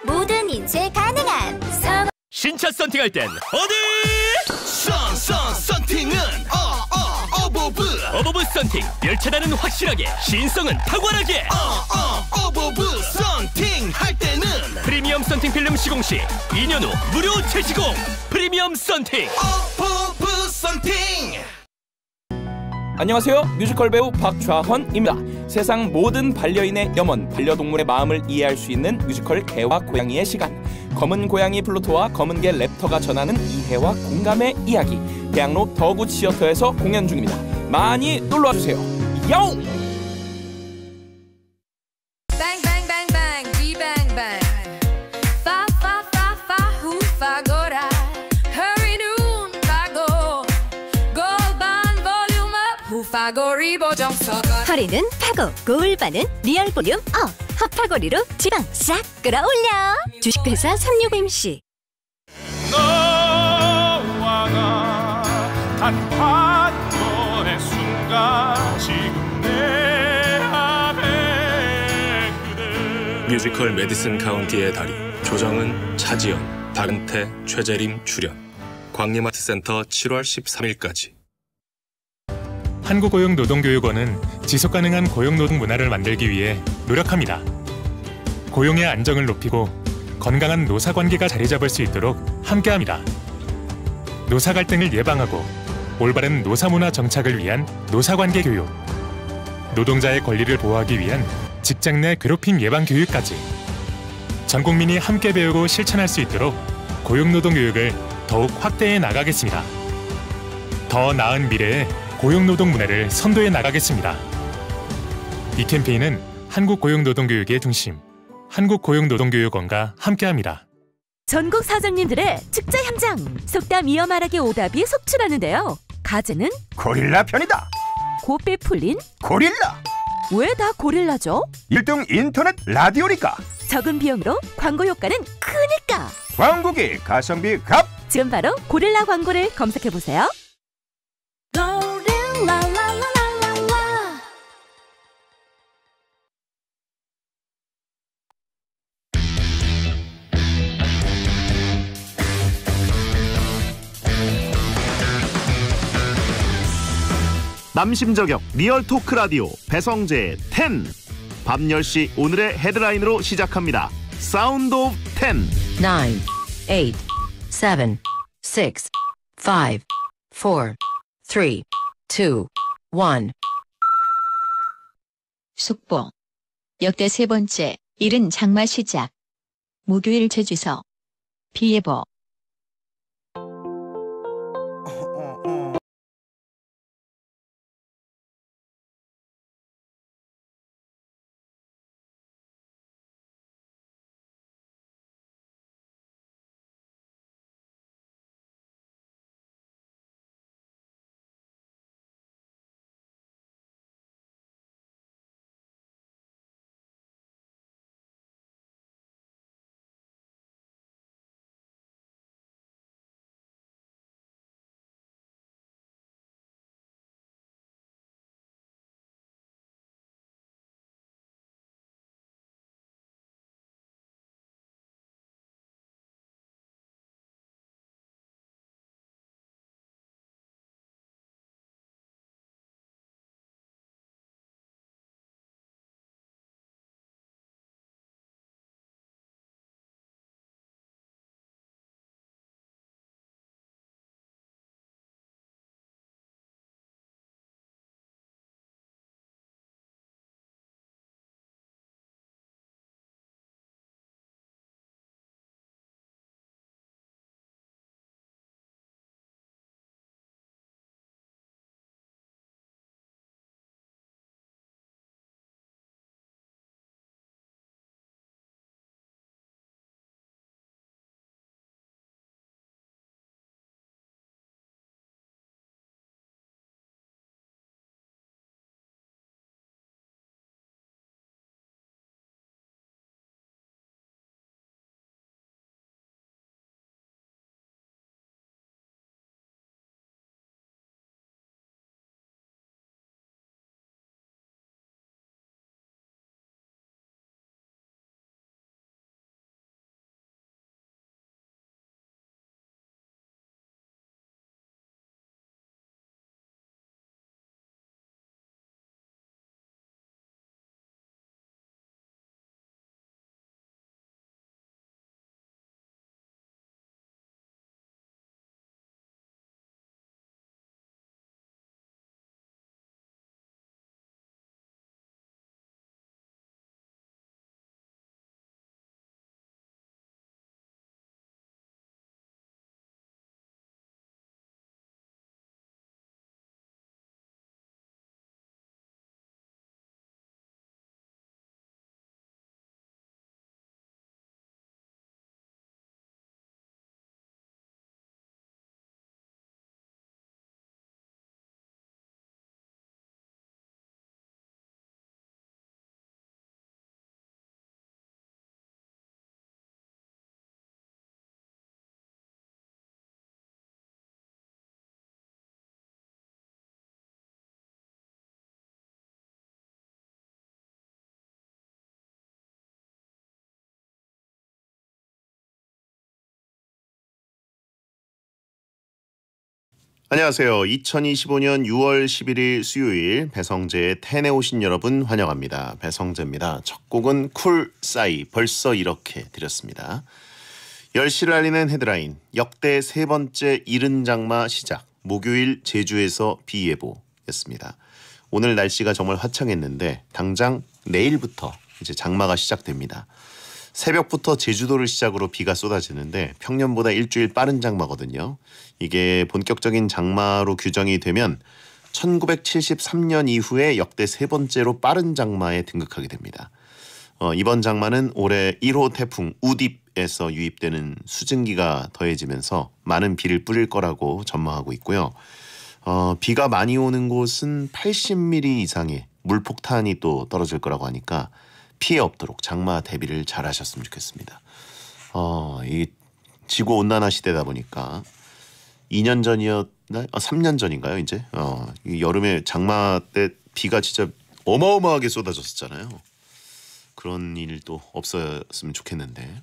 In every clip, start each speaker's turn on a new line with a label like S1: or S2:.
S1: 모든 인쇄 가능한
S2: 신차 썬팅할 땐 어디?
S3: 썬팅은 어버브.
S2: 어버브 썬팅. 열차단은 확실하게, 신성은 탁월하게.
S3: 어버브 썬팅 할 때는
S2: 프리미엄 썬팅 필름 시공시 2년 후 무료 재시공. 프리미엄 썬팅.
S3: 어버브 썬팅.
S4: 안녕하세요. 뮤지컬 배우 박좌헌입니다. 세상 모든 반려인의 염원, 반려동물의 마음을 이해할 수 있는 뮤지컬 개와 고양이의 시간. 검은 고양이 플루토와 검은 개 랩터가 전하는 이해와 공감의 이야기. 대학로 더굿 시어터에서 공연 중입니다. 많이 놀러와주세요. 야옹!
S1: 허리는 파고, 골반은 리얼 볼륨 업. 핫파고리로 지방 싹 끌어올려. 주식회사 365MC.
S5: 너와 나 단판 너의 순간 지금 내 앞에 그대.
S6: 뮤지컬 메디슨 카운티의 달인. 조정은, 차지연, 박은태, 최재림 출연. 광림아트센터 7월 13일까지.
S5: 한국고용노동교육원은 지속가능한 고용노동 문화를 만들기 위해 노력합니다. 고용의 안정을 높이고 건강한 노사관계가 자리 잡을 수 있도록 함께합니다. 노사 갈등을 예방하고 올바른 노사문화 정착을 위한 노사관계 교육, 노동자의 권리를 보호하기 위한 직장 내 괴롭힘 예방 교육까지 전 국민이 함께 배우고 실천할 수 있도록 고용노동 교육을 더욱 확대해 나가겠습니다. 더 나은 미래에 고용노동 문화를 선도해 나가겠습니다. 이 캠페인은 한국고용노동교육의 중심, 한국고용노동교육원과 함께합니다.
S7: 전국 사장님들의 축제 현장! 속담 이어말하기 오답이 속출하는데요. 가재는
S8: 고릴라 편이다.
S7: 고삐 풀린
S8: 고릴라.
S7: 왜 다 고릴라죠?
S8: 1등 인터넷 라디오니까.
S7: 적은 비용으로 광고 효과는 크니까.
S8: 광고기 가성비 갑.
S7: 지금 바로 고릴라 광고를 검색해보세요.
S9: 남심저격 리얼 토크 라디오 배성재의 10. 밤 10시 오늘의 헤드라인으로 시작합니다. 사운드 오브 10.
S10: 9, 8, 7, 6, 5, 4, 3, 2, 1.
S11: 속보. 역대 세 번째 이른 장마 시작. 목요일 제주서. 비 예보.
S9: 안녕하세요. 2025년 6월 11일 수요일 배성재의 텐에 오신 여러분 환영합니다. 배성재입니다. 첫 곡은 쿨 싸이 벌써 이렇게 드렸습니다. 10시를 알리는 헤드라인 역대 세 번째 이른 장마 시작 목요일 제주에서 비 예보였습니다. 오늘 날씨가 정말 화창했는데 당장 내일부터 이제 장마가 시작됩니다. 새벽부터 제주도를 시작으로 비가 쏟아지는데 평년보다 일주일 빠른 장마거든요. 이게 본격적인 장마로 규정이 되면 1973년 이후에 역대 세 번째로 빠른 장마에 등극하게 됩니다. 이번 장마는 올해 1호 태풍 우딥에서 유입되는 수증기가 더해지면서 많은 비를 뿌릴 거라고 전망하고 있고요. 비가 많이 오는 곳은 80mm 이상의 물폭탄이 또 떨어질 거라고 하니까 피해 없도록 장마 대비를 잘 하셨으면 좋겠습니다. 이 지구 온난화 시대다 보니까 2년 전이었나? 3년 전인가요, 이제? 이 여름에 장마 때 비가 진짜 어마어마하게 쏟아졌었잖아요. 그런 일도 없었으면 좋겠는데.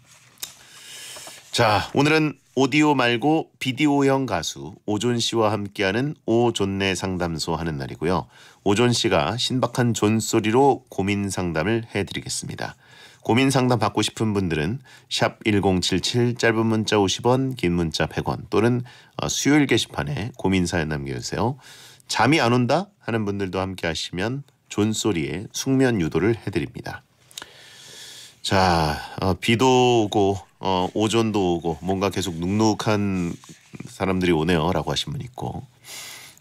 S9: 자, 오늘은 오디오 말고 비디오형 가수 오존 씨와 함께하는 오존네 상담소 하는 날이고요. 오존 씨가 신박한 존소리로 고민 상담을 해드리겠습니다. 고민 상담 받고 싶은 분들은 샵 1077 짧은 문자 50원 긴 문자 100원 또는 수요일 게시판에 고민 사연 남겨주세요. 잠이 안 온다 하는 분들도 함께 하시면 존소리에 숙면 유도를 해드립니다. 자, 비도 오고 오존도 오고 뭔가 계속 눅눅한 사람들이 오네요 라고 하신 분 있고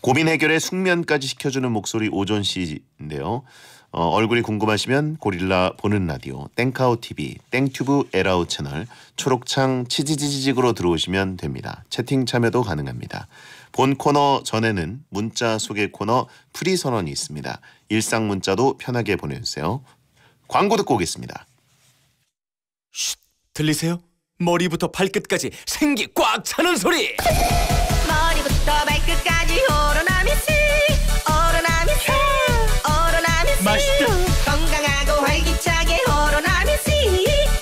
S9: 고민 해결에 숙면까지 시켜주는 목소리 오존 씨인데요. 얼굴이 궁금하시면 고릴라 보는 라디오 땡카오 TV 땡튜브 에라우 채널 초록창 치지지직으로 들어오시면 됩니다. 채팅 참여도 가능합니다. 본 코너 전에는 문자 소개 코너 프리 선언이 있습니다. 일상 문자도 편하게 보내주세요. 광고 듣고 오겠습니다.
S2: 쉿, 들리세요? 머리부터 발끝까지 생기 꽉 차는 소리.
S12: 머리부터 발끝까지 오로나미스 오로나미스 오로나미스
S2: 맛있다.
S12: 건강하고 활기차게 오로나미스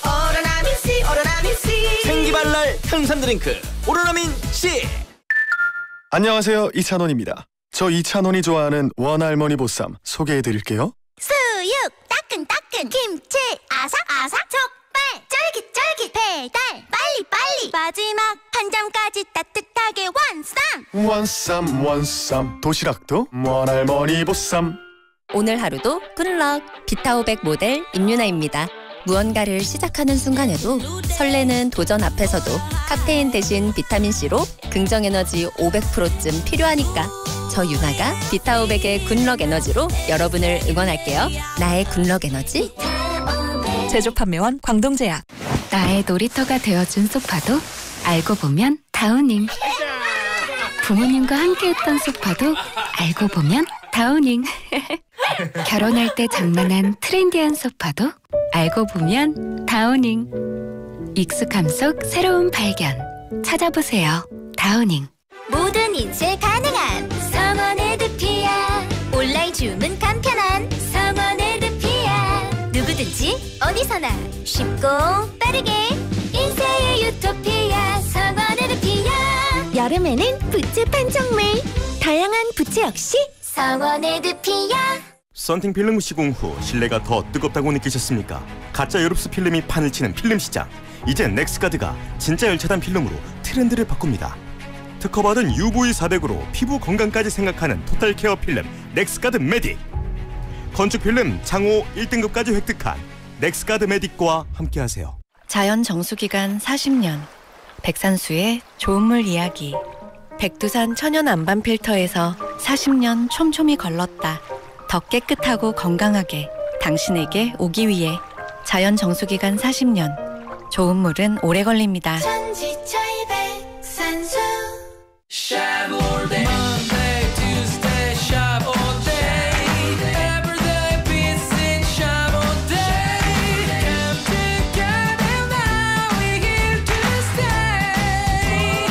S12: 오로나미스 오로나미스
S2: 생기발랄 탄산 드링크 오로나민 C.
S13: 안녕하세요, 이찬원입니다. 저 이찬원이 좋아하는 원할머니 보쌈 소개해드릴게요.
S12: 수육 따끈따끈 김치 아삭아삭 족발 쫄깃쫄깃 배달 빨리빨리 마지막 한 점까지 따뜻하게 완쌈
S13: 원쌈 도시락도 원할머니 보쌈.
S14: 오늘 하루도 굿럭 비타오백 모델 임윤아입니다. 무언가를 시작하는 순간에도 설레는 도전 앞에서도 카페인 대신 비타민C로 긍정에너지 500%쯤 필요하니까 저 유나가 비타오백의 굿럭 에너지로 여러분을 응원할게요. 나의 굿럭 에너지
S15: 제조 판매원 광동제약.
S16: 나의 놀이터가 되어준 소파도 알고 보면 다우닝. 부모님과 함께했던 소파도 알고 보면 다우닝. 결혼할 때 장만한 트렌디한 소파도 알고 보면 다우닝. 익숙함 속 새로운 발견 찾아보세요. 다우닝.
S12: 모든 인쇄 가능한 성원 에드피아 온라인 주문 간편한 성원 에드피아 누구든지 어디서나 쉽고 빠르게 인쇄의 유토피아 성원 에드피아 여름에는 부츠 판촉물 다양한 부츠 역시 성원 에드피아.
S2: 썬팅 필름 시공 후 실내가 더 뜨겁다고 느끼셨습니까? 가짜 유럽스 필름이 판을 치는 필름 시장. 이제 넥스가드가 진짜 열차단 필름으로 트렌드를 바꿉니다. 특허받은 UV 400으로 피부 건강까지 생각하는 토탈 케어 필름 넥스가드 메딕. 건축 필름 장호 1등급까지 획득한 넥스가드 메딕과 함께하세요.
S16: 자연 정수기간 40년 백산수의 좋은 물 이야기. 백두산 천연 안반 필터에서 40년 촘촘히 걸렀다. 더 깨끗하고 건강하게 당신에게 오기 위해 자연 정수기간 40년 좋은 물은 오래 걸립니다.
S12: 천지차이 백산수
S3: Shop all day Monday, Tuesday, shop all day Everyday beats in shop all day Come together now, we're here to stay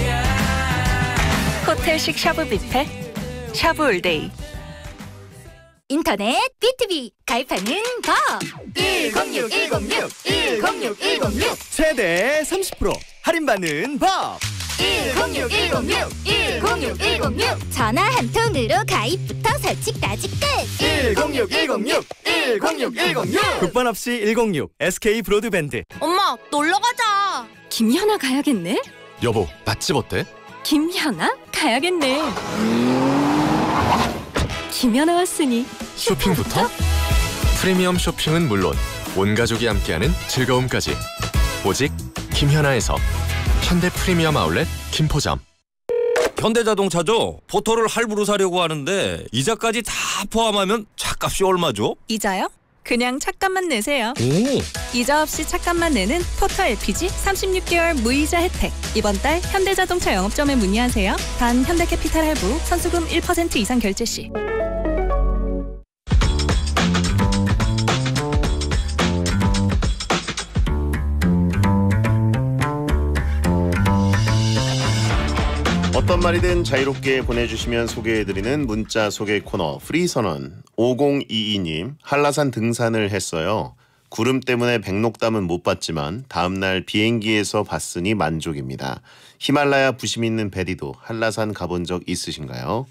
S3: yeah.
S15: 호텔식 샤브 뷔페 샤브 올데이.
S12: 인터넷 BTV 가입하는 법 106 106 106 106
S17: 최대 30% 할인받는 법
S12: 106 전화 한 통으로 가입부터 설치까지 끝
S17: 106 국번 없이 106 SK 브로드밴드.
S1: 엄마, 놀러 가자. 김현아 가야겠네.
S18: 여보, 맛집 어때?
S1: 김현아 가야겠네. 김현아 왔으니
S18: 쇼핑부터? 프리미엄 쇼핑은 물론 온 가족이 함께하는 즐거움까지. 오직 김현아에서. 현대 프리미엄 아울렛 김포점.
S19: 현대자동차죠. 포터를 할부로 사려고 하는데 이자까지 다 포함하면 차값이 얼마죠?
S15: 이자요? 그냥 차값만 내세요.
S19: 오.
S15: 이자 없이 차값만 내는 포터 LPG 36개월 무이자 혜택. 이번 달 현대자동차 영업점에 문의하세요. 단 현대캐피탈 할부 선수금 1% 이상 결제 시.
S9: 어떤 말이든 자유롭게 보내주시면 소개해드리는 문자 소개 코너 프리선언. 5022님, 한라산 등산을 했어요. 구름 때문에 백록담은 못 봤지만 다음날 비행기에서 봤으니 만족입니다. 히말라야 부심 있는 베리도 한라산 가본 적 있으신가요?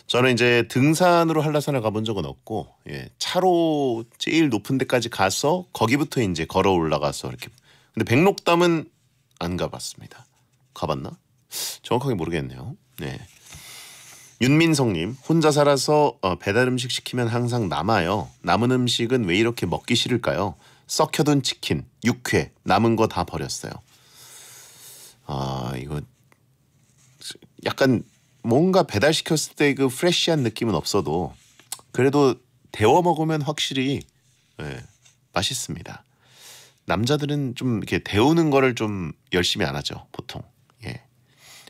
S9: 저는 이제 등산으로 한라산을 가본 적은 없고, 차로 제일 높은 데까지 가서 거기부터 이제 걸어 올라가서 이렇게. 근데 백록담은 안 가봤습니다. 가봤나? 정확하게 모르겠네요. 네. 윤민성님, 혼자 살아서 배달 음식 시키면 항상 남아요. 남은 음식은 왜 이렇게 먹기 싫을까요? 썩혀둔 치킨, 육회, 남은 거 다 버렸어요. 이거 약간 뭔가 배달 시켰을 때 그 프레쉬한 느낌은 없어도 그래도 데워 먹으면 확실히 맛있습니다. 남자들은 좀 이렇게 데우는 거를 좀 열심히 안 하죠, 보통.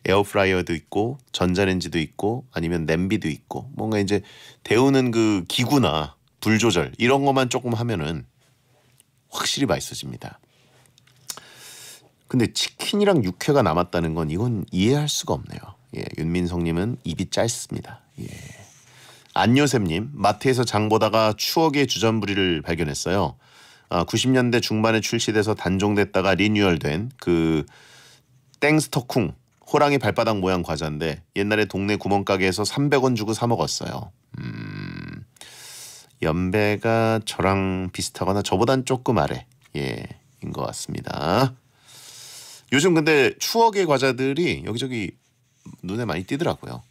S9: 에어프라이어도 있고 전자레인지도 있고 아니면 냄비도 있고 뭔가 이제 데우는 그 기구나 불 조절 이런 것만 조금 하면은 확실히 맛있어집니다. 근데 치킨이랑 육회가 남았다는 건 이건 이해할 수가 없네요. 윤민성님은 입이 짧습니다. 안요셉님, 마트에서 장 보다가 추억의 주전부리를 발견했어요. 90년대 중반에 출시돼서 단종됐다가 리뉴얼된 그 땡스터쿵 호랑이 발바닥 모양 과자인데 옛날에 동네 구멍가게에서 300원 주고 사 먹었어요. 연배가 저랑 비슷하거나 저보단 조금 아래 인 것 같습니다. 요즘 근데 추억의 과자들이 여기저기 눈에 많이 띄더라고요.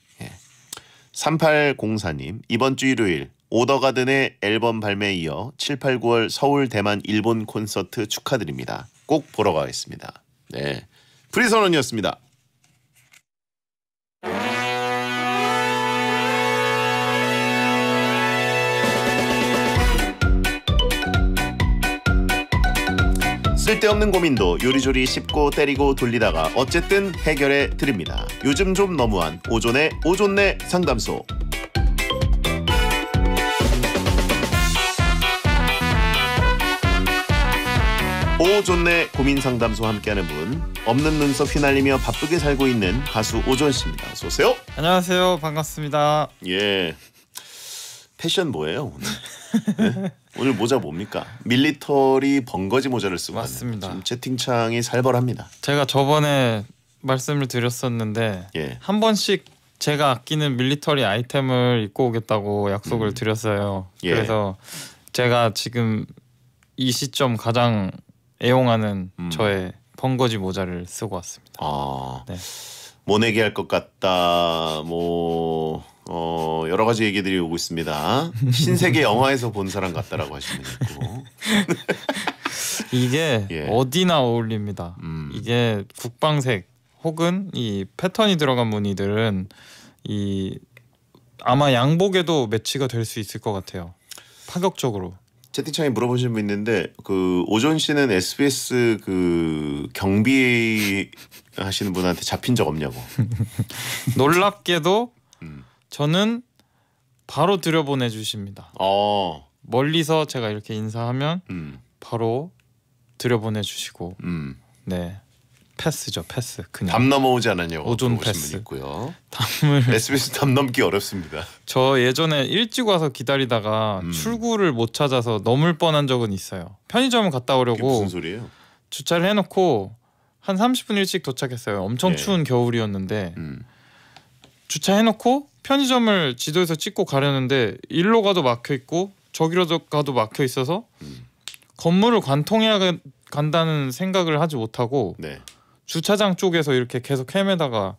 S9: 3804님, 이번 주 일요일 오더가든의 앨범 발매에 이어 7, 8, 9월 서울, 대만, 일본 콘서트 축하드립니다. 꼭 보러 가겠습니다. 네, 프리선언이었습니다. 쓸데없는 고민도 요리조리 씹고 때리고 돌리다가 어쨌든 해결해 드립니다. 요즘 좀 너무한 오존의 오존내 상담소. 오존내 고민 상담소 함께하는 분, 없는 눈썹 휘날리며 바쁘게 살고 있는 가수 오존 씨입니다. 어서 오세요.
S20: 안녕하세요. 반갑습니다.
S9: 패션 뭐예요 오늘? 네? 오늘 모자 뭡니까? 밀리터리 번거지 모자를 쓰고
S20: 맞습니다.
S9: 지금 채팅창이 살벌합니다.
S20: 제가 저번에 말씀을 드렸었는데 한 번씩 제가 아끼는 밀리터리 아이템을 입고 오겠다고 약속을 드렸어요. 그래서 제가 지금 이 시점 가장 애용하는 저의 번거지 모자를 쓰고 왔습니다.
S9: 네. 모내기 할 것 같다. 여러 가지 얘기들이 오고 있습니다. 신세계 영화에서 본 사람 같다라고 하시는 분 있고.
S20: 이게 어디나 어울립니다. 이게 국방색 혹은 이 패턴이 들어간 무늬들은 이 아마 양복에도 매치가 될 수 있을 것 같아요. 파격적으로.
S9: 채팅창에 물어보시는 분 있는데 그 오존 씨는 SBS 그 경비 하시는 분한테 잡힌 적 없냐고.
S20: 놀랍게도 저는 바로 들여보내 주십니다. 멀리서 제가 이렇게 인사하면 바로 들여보내 주시고 네. 패스죠, 패스. 그냥
S9: 담 넘어오지 않았냐고.
S20: 오존 패스
S9: 있고요.
S20: 담을
S9: SBS 담 넘기 어렵습니다.
S20: 저 예전에 일찍 와서 기다리다가 출구를 못 찾아서 넘을 뻔한 적은 있어요. 편의점 갔다 오려고
S9: 무슨 소리예요?
S20: 주차를 해놓고 한 30분 일찍 도착했어요. 엄청
S9: 예.
S20: 추운 겨울이었는데 주차해놓고 편의점을 지도에서 찍고 가려는데 일로 가도 막혀 있고 저기로 가도 막혀 있어서 건물을 관통해야 간다는 생각을 하지 못하고
S9: 네.
S20: 주차장 쪽에서 이렇게 계속 헤매다가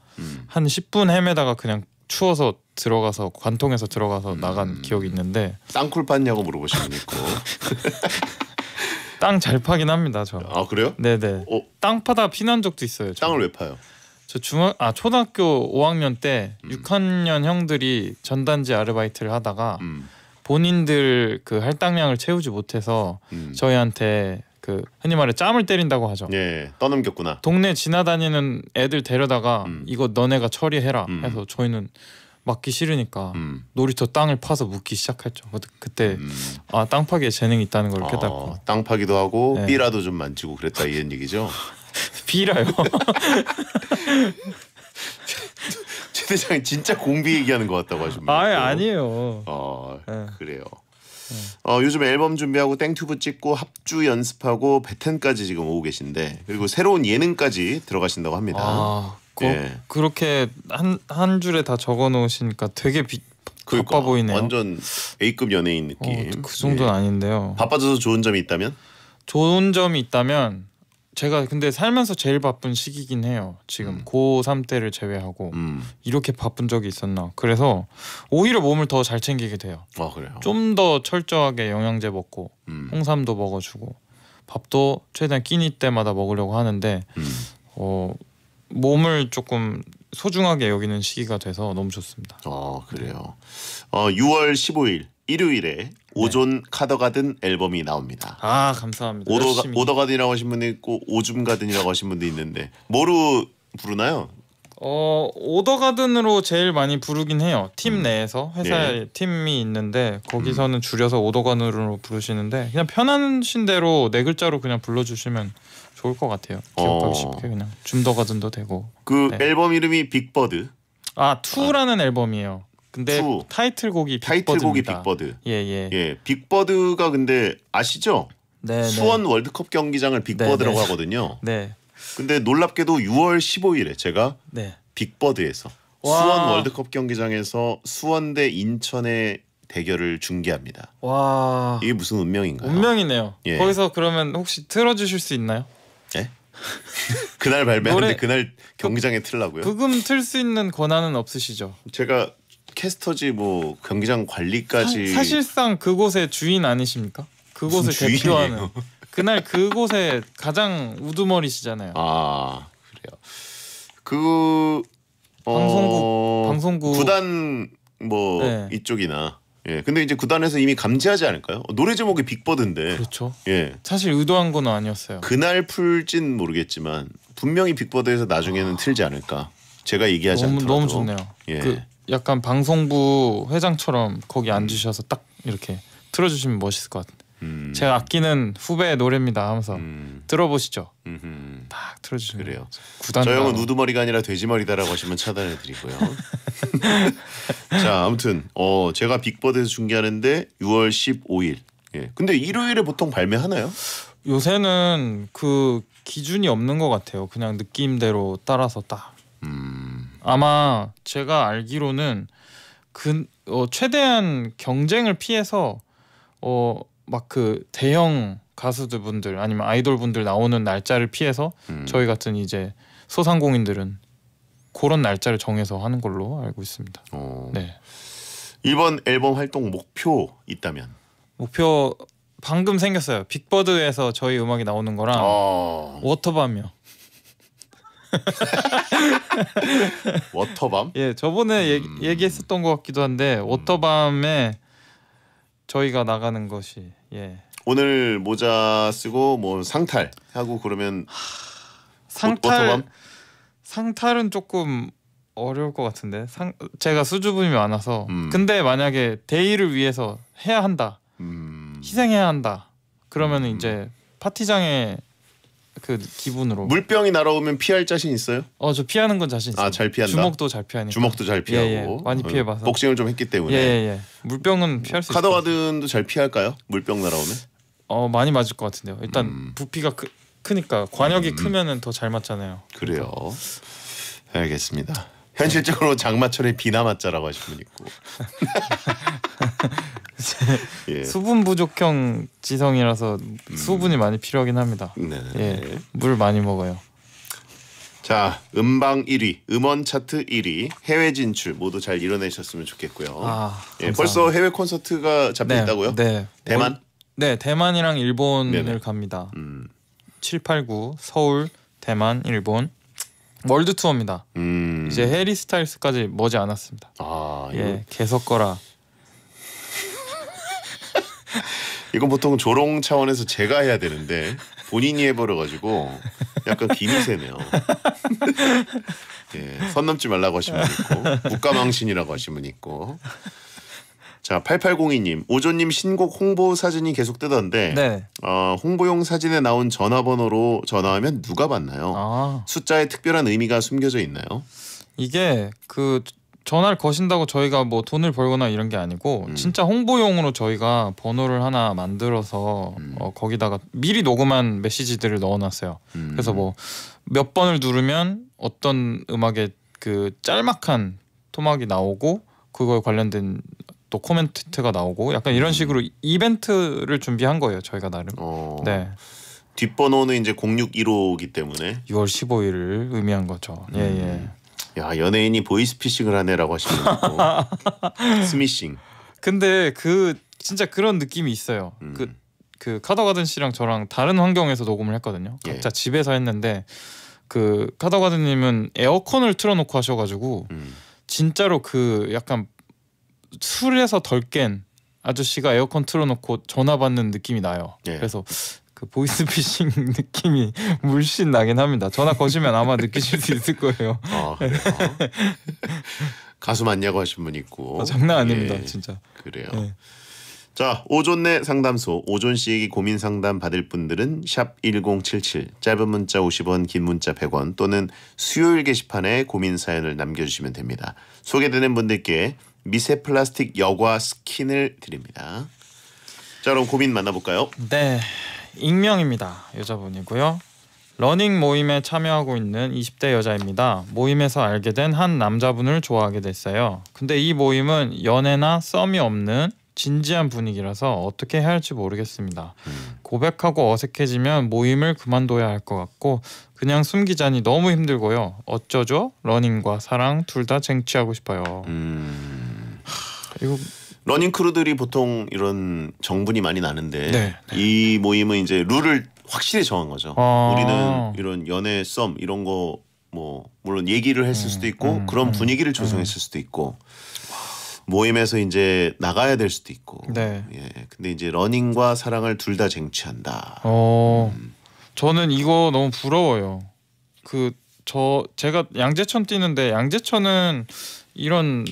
S20: 한 10분 헤매다가 그냥 추워서 들어가서 관통해서 들어가서 나간 기억이 있는데
S9: 땅굴 팠냐고 물어보시면 있고
S20: 땅 잘 파긴 합니다 저.
S9: 아 그래요?
S20: 네네. 땅 파다 피난 적도 있어요.
S9: 땅을 왜 파요?
S20: 저 초등학교 5학년 때 6학년 형들이 전단지 아르바이트를 하다가 본인들 그 할당량을 채우지 못해서 저희한테 그 흔히 말해 짬을 때린다고 하죠.
S9: 예, 떠넘겼구나.
S20: 동네 지나다니는 애들 데려다가 이거 너네가 처리해라 해서 저희는 맡기 싫으니까 놀이터 땅을 파서 묻기 시작했죠. 그때 아, 땅 파기에 재능이 있다는 걸 깨닫고
S9: 땅 파기도 하고
S20: 네.
S9: 삐라도 좀 만지고 그랬다 이런 얘기죠.
S20: 삐라요?
S9: 최 대장이 진짜 공비 얘기하는 것 같다고 하시면
S20: 아니에요.
S9: 그래요. 요즘 앨범 준비하고 땡튜브 찍고 합주 연습하고 배텐까지 지금 오고 계신데 그리고 새로운 예능까지 들어가신다고 합니다.
S20: 그렇게 한 줄에 다 적어 놓으시니까 되게 바빠 보이네요.
S9: 완전 A급 연예인 느낌.
S20: 그 정도는 아닌데요.
S9: 바빠져서 좋은 점이 있다면?
S20: 좋은 점이 있다면 제가 근데 살면서 제일 바쁜 시기긴 해요. 지금 고3 때를 제외하고 이렇게 바쁜 적이 있었나. 그래서 오히려 몸을 더 잘 챙기게 돼요.
S9: 그래요?
S20: 좀 더 철저하게 영양제 먹고 홍삼도 먹어주고 밥도 최대한 끼니 때마다 먹으려고 하는데 몸을 조금 소중하게 여기는 시기가 돼서 너무 좋습니다.
S9: 그래요. 6월 15일 일요일에 오존 카더가든 앨범이 나옵니다.
S20: 아 감사합니다.
S9: 오더가든이라고 하신 분도 있고 오줌가든이라고 하신 분도 있는데 뭐로 부르나요?
S20: 오더가든으로 제일 많이 부르긴 해요. 팀 내에서 회사에 팀이 있는데 거기서는 줄여서 오더가든으로 부르시는데 그냥 편하신 대로 네 글자로 그냥 불러주시면 좋을 것 같아요. 기억하기 쉽게 그냥 줌더가든도 되고.
S9: 앨범 이름이 빅버드.
S20: 투라는 앨범이에요. 근데 타이틀곡이 빅버드입니다.
S9: 예. 빅버드가 근데 아시죠?
S20: 네.
S9: 수원 월드컵 경기장을 빅버드라고 하거든요.
S20: 네.
S9: 근데 놀랍게도 6월 15일에 제가 빅버드에서 수원 월드컵 경기장에서 수원 대 인천의 대결을 중계합니다.
S20: 와.
S9: 이게 무슨 운명인가요?
S20: 운명이네요. 거기서 그러면 혹시 틀어주실 수 있나요?
S9: 네? 그날 발매하는데 그날 경기장에 틀라고요?
S20: 부금 틀 수 있는 권한은 없으시죠?
S9: 제가 캐스터지 뭐 경기장 관리까지
S20: 사실상 그곳의 주인 아니십니까? 그곳을 대표하는 그날 그곳의 가장 우두머리시잖아요.
S9: 그래요.
S20: 방송국
S9: 구단 뭐 이쪽이나 근데 이제 구단에서 이미 감지하지 않을까요? 노래 제목이 빅버드인데.
S20: 그렇죠. 사실 의도한 건 아니었어요.
S9: 그날 풀진 모르겠지만 분명히 빅버드에서 나중에는 틀지 않을까. 제가 얘기하지 않더라도.
S20: 너무 좋네요. 약간 방송부 회장처럼 거기 앉으셔서 딱 이렇게 틀어주시면 멋있을 것 같은데. 제가 아끼는 후배의 노래입니다 하면서 들어보시죠. 딱 틀어주시면
S9: 그래요. 저 형은 우두머리가 아니라 돼지머리다라고 하시면 차단해드리고요. 자 아무튼 제가 빅버드에서 중계하는데 6월 15일. 근데 일요일에 보통 발매하나요?
S20: 요새는 그 기준이 없는 것 같아요. 그냥 느낌대로 따라서 딱. 아마 제가 알기로는 최대한 경쟁을 피해서 막 그 대형 가수들 아니면 아이돌 분들 나오는 날짜를 피해서 저희 같은 이제 소상공인들은 그런 날짜를 정해서 하는 걸로 알고 있습니다. 네.
S9: 이번 앨범 활동 목표 있다면?
S20: 목표 방금 생겼어요. 빅버드에서 저희 음악이 나오는 거랑 워터밤이요.
S9: 워터밤?
S20: 저번에 얘기했었던 것 같기도 한데 워터밤에 저희가 나가는 것이
S9: 오늘 모자 쓰고 뭐 상탈 하고 그러면
S20: 상탈은 조금 어려울 것 같은데 제가 수줍음이 많아서 근데 만약에 대의를 위해서 해야 한다 희생해야 한다 그러면은 이제 파티장에 그 기분으로
S9: 물병이 날아오면 피할 자신 있어요?
S20: 저 피하는 건 자신 있어요.
S9: 잘 피한다.
S20: 주먹도 잘 피하니까.
S9: 주먹도 잘 피하고
S20: 많이 피해봐서
S9: 복싱을 좀 했기 때문에
S20: 물병은 피할 수 있어요.
S9: 카더가든도 잘 피할까요? 물병 날아오면?
S20: 많이 맞을 것 같은데요. 일단 부피가 크니까 관역이 크면은 더 잘 맞잖아요.
S9: 그래요. 알겠습니다. 현실적으로 장마철에 비 남았자라고 하신 분 있고.
S20: 예. 수분 부족형 지성이라서 수분이 많이 필요하긴 합니다. 예, 물 많이 먹어요.
S9: 자, 음방 1위, 음원 차트 1위, 해외 진출 모두 잘 이뤄내셨으면 좋겠고요. 예, 벌써 해외 콘서트가 잡혀 있다고요?
S20: 네.
S9: 대만?
S20: 네, 대만이랑 일본을 갑니다. 7, 8, 9 서울, 대만, 일본 월드 투어입니다. 이제 해리 스타일스까지 머지 않았습니다. 예, 계속 거라.
S9: 이건 보통 조롱 차원에서 제가 해야 되는데 본인이 해버려가지고 약간 기미세네요. 예, 선 넘지 말라고 하신 분 있고 국가망신이라고 하신 분 있고. 자, 8802님, 오조님 신곡 홍보 사진이 계속 뜨던데 홍보용 사진에 나온 전화번호로 전화하면 누가 받나요? 숫자에 특별한 의미가 숨겨져 있나요?
S20: 이게 그 전화를 거신다고 저희가 뭐 돈을 벌거나 이런 게 아니고 진짜 홍보용으로 저희가 번호를 하나 만들어서 거기다가 미리 녹음한 메시지들을 넣어놨어요. 그래서 뭐 몇 번을 누르면 어떤 음악의 그 짤막한 토막이 나오고 그거에 관련된 또 코멘트가 나오고 약간 이런 식으로 이벤트를 준비한 거예요. 저희가 나름. 네.
S9: 뒷번호는 이제 0615이기 때문에
S20: 6월 15일을 의미한 거죠. 예.
S9: 야, 연예인이 보이스피싱을 하네라고 하시는 거고. 스미싱.
S20: 근데 그 진짜 그런 느낌이 있어요. 그 카더가든 씨랑 저랑 다른 환경에서 녹음을 했거든요. 각자 집에서 했는데 그 카더가든님은 에어컨을 틀어놓고 하셔가지고 진짜로 그 약간 술에서 덜 깬 아저씨가 에어컨 틀어놓고 전화 받는 느낌이 나요. 그래서 그 보이스피싱 느낌이 물씬 나긴 합니다. 전화 거시면 아마 느끼실 수 있을 거예요.
S9: 그래요? 가수 맞냐고 하신 분 있고.
S20: 장난 아닙니다. 진짜.
S9: 그래요. 자, 오존내 상담소, 오존 씨에게 고민 상담 받을 분들은 샵 1077, 짧은 문자 50원, 긴 문자 100원 또는 수요일 게시판에 고민 사연을 남겨주시면 됩니다. 소개되는 분들께 미세 플라스틱 여과 스킨을 드립니다. 자, 그럼 고민 만나볼까요?
S20: 네, 익명입니다. 여자분이고요. 러닝 모임에 참여하고 있는 20대 여자입니다. 모임에서 알게 된 한 남자분을 좋아하게 됐어요. 근데 이 모임은 연애나 썸이 없는 진지한 분위기라서 어떻게 해야 할지 모르겠습니다. 고백하고 어색해지면 모임을 그만둬야 할 것 같고 그냥 숨기자니 너무 힘들고요. 어쩌죠? 러닝과 사랑 둘 다 쟁취하고 싶어요. 이거
S9: 러닝 크루들이 보통 이런 정분이 많이 나는데 이 모임은 이제 룰을 확실히 정한 거죠. 우리는 이런 연애, 썸 이런 거 뭐 물론 얘기를 했을 수도 있고 그런 분위기를 조성했을 수도 있고 모임에서 이제 나가야 될 수도 있고. 예. 근데 이제 러닝과 사랑을 둘 다 쟁취한다.
S20: 저는 이거 너무 부러워요. 제가 양재천 뛰는데 양재천은 이런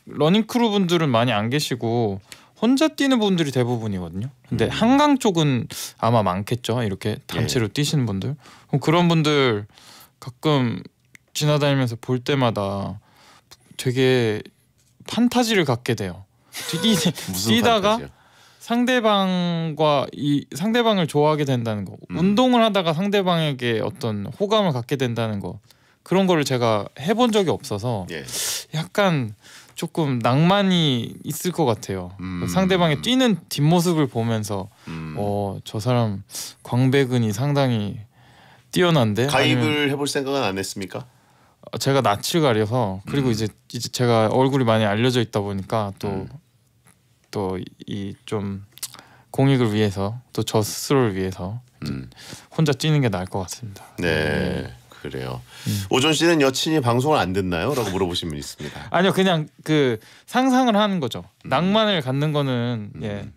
S20: 러닝 크루 분들은 많이 안 계시고 혼자 뛰는 분들이 대부분이거든요. 근데 한강 쪽은 아마 많겠죠. 이렇게 단체로 뛰시는 분들. 그런 분들 가끔 지나다니면서 볼 때마다 되게 판타지를 갖게 돼요. 뛰다가 판타지요? 상대방을 좋아하게 된다는 거. 운동을 하다가 상대방에게 어떤 호감을 갖게 된다는 거. 그런 거를 제가 해본 적이 없어서 약간 조금 낭만이 있을 것 같아요. 상대방의 뛰는 뒷모습을 보면서 저 사람 광배근이 상당히 뛰어난데
S9: 가입을 해볼 생각은 안 했습니까?
S20: 제가 낯을 가려서 그리고 이제 제가 얼굴이 많이 알려져 있다 보니까 또 이 좀 공익을 위해서 또 저 스스로를 위해서 혼자 뛰는 게 나을 것 같습니다.
S9: 네. 그래요. 오존 씨는 여친이 방송을 안 듣나요? 라고 물어보신 분 있습니다.
S20: 아니요, 그냥 그 상상을 하는 거죠. 낭만을 갖는 거는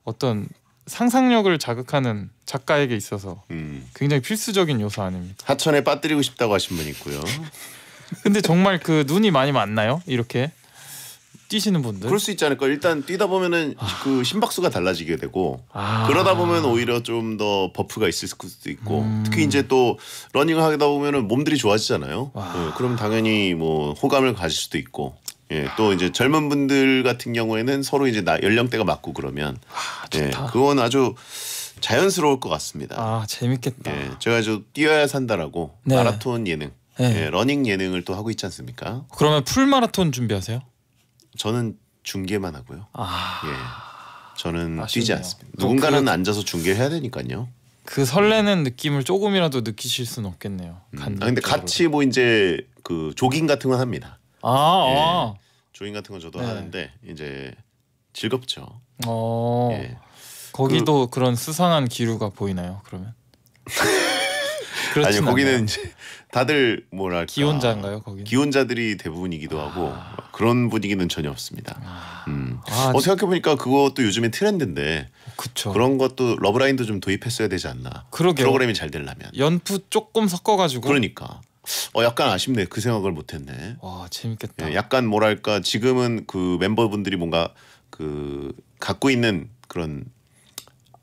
S20: 어떤 상상력을 자극하는 작가에게 있어서 굉장히 필수적인 요소 아닙니까?
S9: 하천에 빠뜨리고 싶다고 하신 분 있고요.
S20: 근데 정말 그 눈이 많이 맞나요? 이렇게 뛰시는 분들?
S9: 그럴 수 있지 않을까? 일단 뛰다 보면은 그 심박수가 달라지게 되고 그러다 보면 오히려 좀 더 버프가 있을 수도 있고 특히 이제 또 러닝을 하다 보면은 몸들이 좋아지잖아요. 그럼 당연히 뭐 호감을 가질 수도 있고 또 이제 젊은 분들 같은 경우에는 서로 이제 연령대가 맞고 그러면 그건 아주 자연스러울 것 같습니다.
S20: 아 재밌겠다.
S9: 예, 제가 뛰어야 산다라고
S20: 네.
S9: 마라톤 예능,
S20: 네.
S9: 예, 러닝 예능을 또 하고 있지 않습니까?
S20: 그러면 풀 마라톤 준비하세요?
S9: 저는 중계만 하고요. 예, 저는 뛰지
S20: 아쉽네요.
S9: 않습니다. 누군가는 앉아서 중계해야 되니까요.
S20: 그 설레는 느낌을 조금이라도 느끼실 수는 없겠네요.
S9: 근데 같이 뭐 이제 그 조깅 같은 건 합니다. 예, 조깅 같은 건 저도
S20: 네.
S9: 하는데 이제 즐겁죠. 예.
S20: 거기도 그런 수상한 기류가 보이나요? 그러면?
S9: 아니 거기는 이제 다들 뭐랄까
S20: 기혼자인가요? 거기
S9: 기혼자들이 대부분이기도 하고 그런 분위기는 전혀 없습니다. 생각해보니까 그것도 요즘엔 트렌드인데
S20: 그쵸.
S9: 그런 것도 러브라인도 좀 도입했어야 되지 않나.
S20: 그러게요.
S9: 프로그램이 잘 되려면
S20: 연프 조금 섞어가지고
S9: 그러니까 약간 아쉽네. 그 생각을 못했네.
S20: 와 재밌겠다.
S9: 예, 약간 뭐랄까 지금은 그 멤버분들이 뭔가 그 갖고 있는 그런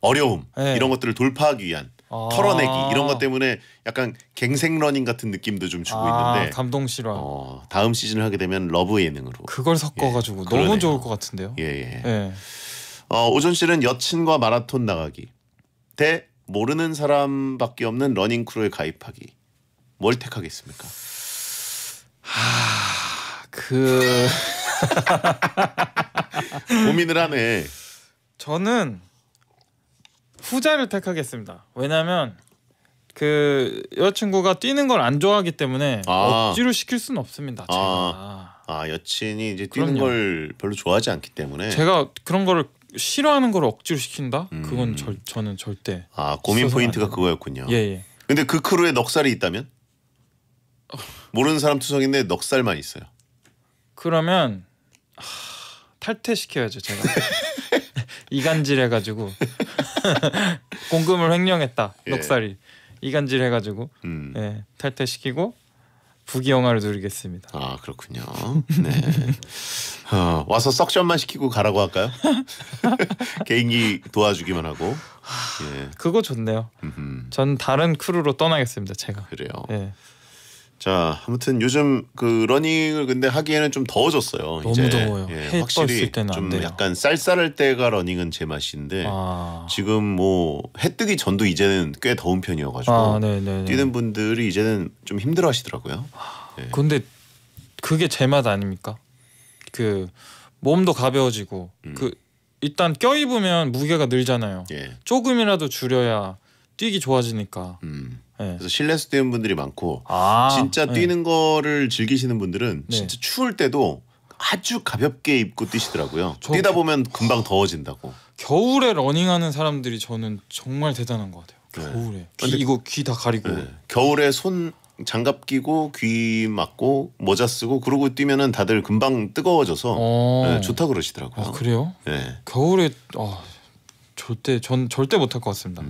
S9: 어려움 이런 것들을 돌파하기 위한 털어내기 이런 것 때문에 약간 갱생 러닝 같은 느낌도 좀 주고 있는데
S20: 감동 실화.
S9: 다음 시즌을 하게 되면 러브 예능으로
S20: 그걸 섞어가지고 너무 좋을 것 같은데요.
S9: 예. 오존 씨는 여친과 마라톤 나가기 대 모르는 사람밖에 없는 러닝 크루에 가입하기 뭘 택하겠습니까? 고민을 하네.
S20: 저는 후자를 택하겠습니다. 왜냐하면 그 여자친구가 뛰는 걸 안 좋아하기 때문에 억지로 시킬 수는 없습니다. 제가.
S9: 여친이 이제 뛰는
S20: 그럼요.
S9: 걸 별로 좋아하지 않기 때문에
S20: 제가 그런 거를 싫어하는 걸 억지로 시킨다? 그건 저는 절대.
S9: 고민
S20: 있어서는
S9: 포인트가
S20: 안 돼요.
S9: 그거였군요.
S20: 예.
S9: 근데 그 크루에 넉살이 있다면 모르는 사람 투성인데 넉살만 있어요.
S20: 그러면 탈퇴시켜야죠 제가. 이간질해가지고 공금을 횡령했다. 넉살이 이간질해가지고 탈퇴시키고 부귀영화를 누리겠습니다.
S9: 그렇군요. 네. 와서 석션만 시키고 가라고 할까요? 개인기 도와주기만 하고.
S20: 그거 좋네요. 전 다른 크루로 떠나겠습니다. 제가.
S9: 그래요.
S20: 예.
S9: 자, 아무튼 요즘 그 러닝을 근데 하기에는 좀 더워졌어요.
S20: 너무
S9: 이제.
S20: 더워요. 해
S9: 확실히
S20: 떴을 때는 안
S9: 좀
S20: 돼요.
S9: 약간 쌀쌀할 때가 러닝은 제 맛인데 지금 뭐 해 뜨기 전도 이제는 꽤 더운 편이어가지고 뛰는 분들이 이제는 좀 힘들어하시더라고요.
S20: 근데 그게 제 맛 아닙니까? 그 몸도 가벼워지고 그 일단 껴입으면 무게가 늘잖아요. 조금이라도 줄여야 뛰기 좋아지니까.
S9: 그래서 실내에서 뛰는 분들이 많고 진짜 뛰는 거를 즐기시는 분들은 진짜 추울 때도 아주 가볍게 입고 뛰시더라고요. 뛰다 보면 금방 더워진다고.
S20: 겨울에 러닝하는 사람들이 저는 정말 대단한 것 같아요. 겨울에 이거 귀 다 가리고
S9: 겨울에 손 장갑 끼고 귀 막고 모자 쓰고 그러고 뛰면은 다들 금방 뜨거워져서 좋다 그러시더라고요.
S20: 그래요? 겨울에 전 절대 못할 것 같습니다.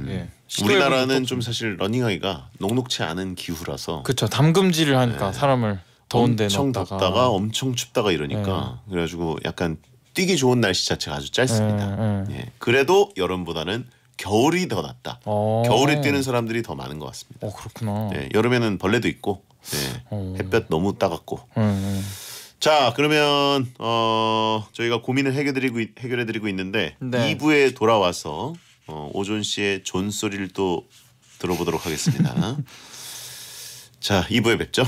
S9: 우리나라는 좀 사실 러닝하기가 녹록치 않은 기후라서
S20: 그렇죠. 담금질을 하니까 사람을 더운데
S9: 엄청
S20: 넣다가
S9: 덥다가 엄청 춥다가 이러니까 그래가지고 약간 뛰기 좋은 날씨 자체가 아주 짧습니다. 그래도 여름보다는 겨울이 더 낫다. 겨울에 뛰는 사람들이 더 많은 것 같습니다.
S20: 그렇구나.
S9: 여름에는 벌레도 있고 햇볕 너무 따갑고. 자, 그러면 저희가 고민을 해결해드리고 있는데 2부에 돌아와서 오존 씨의 존소리를 또 들어보도록 하겠습니다. 자, 2부에 뵙죠.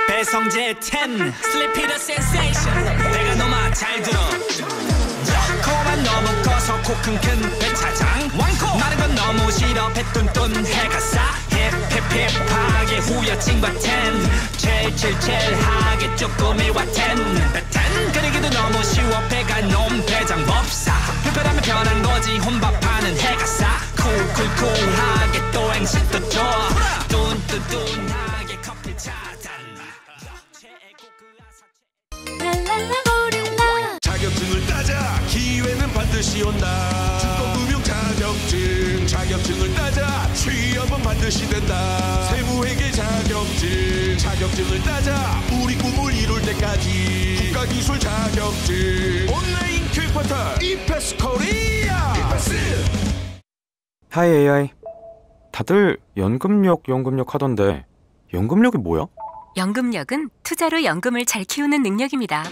S3: 배성재 10 Sleepy the sensation 내가 너만 잘 들어 코만 너무 커서 코 큰 배차장 왕코 마른 건 너무 싫어 배 뚠뚠 해가 싸 힙힙힙하게 후려친과 10 칠칠칠하게 쪼꼬미와 10 배텐 그리기도 너무 쉬워 배가 놈 배장 법사 불편하면 편한 거지 혼밥하는 해가 싸 쿨쿨쿨하게 또 행식도 좋아 뚠뚠뚠하게 커피 차잔
S21: 자격증을 따자 기회는 반드시 온다 주권금융 자격증을 따자 취업은 반드시 된다 세무회계 자격증을 따자 우리 꿈을 이룰 때까지 국가기술 자격증 온라인 교육 포털 이패스 코리아
S22: 하이 AI 다들 연금력 하던데 연금력이 뭐야?
S1: 연금력은 투자로 연금을 잘 키우는 능력입니다.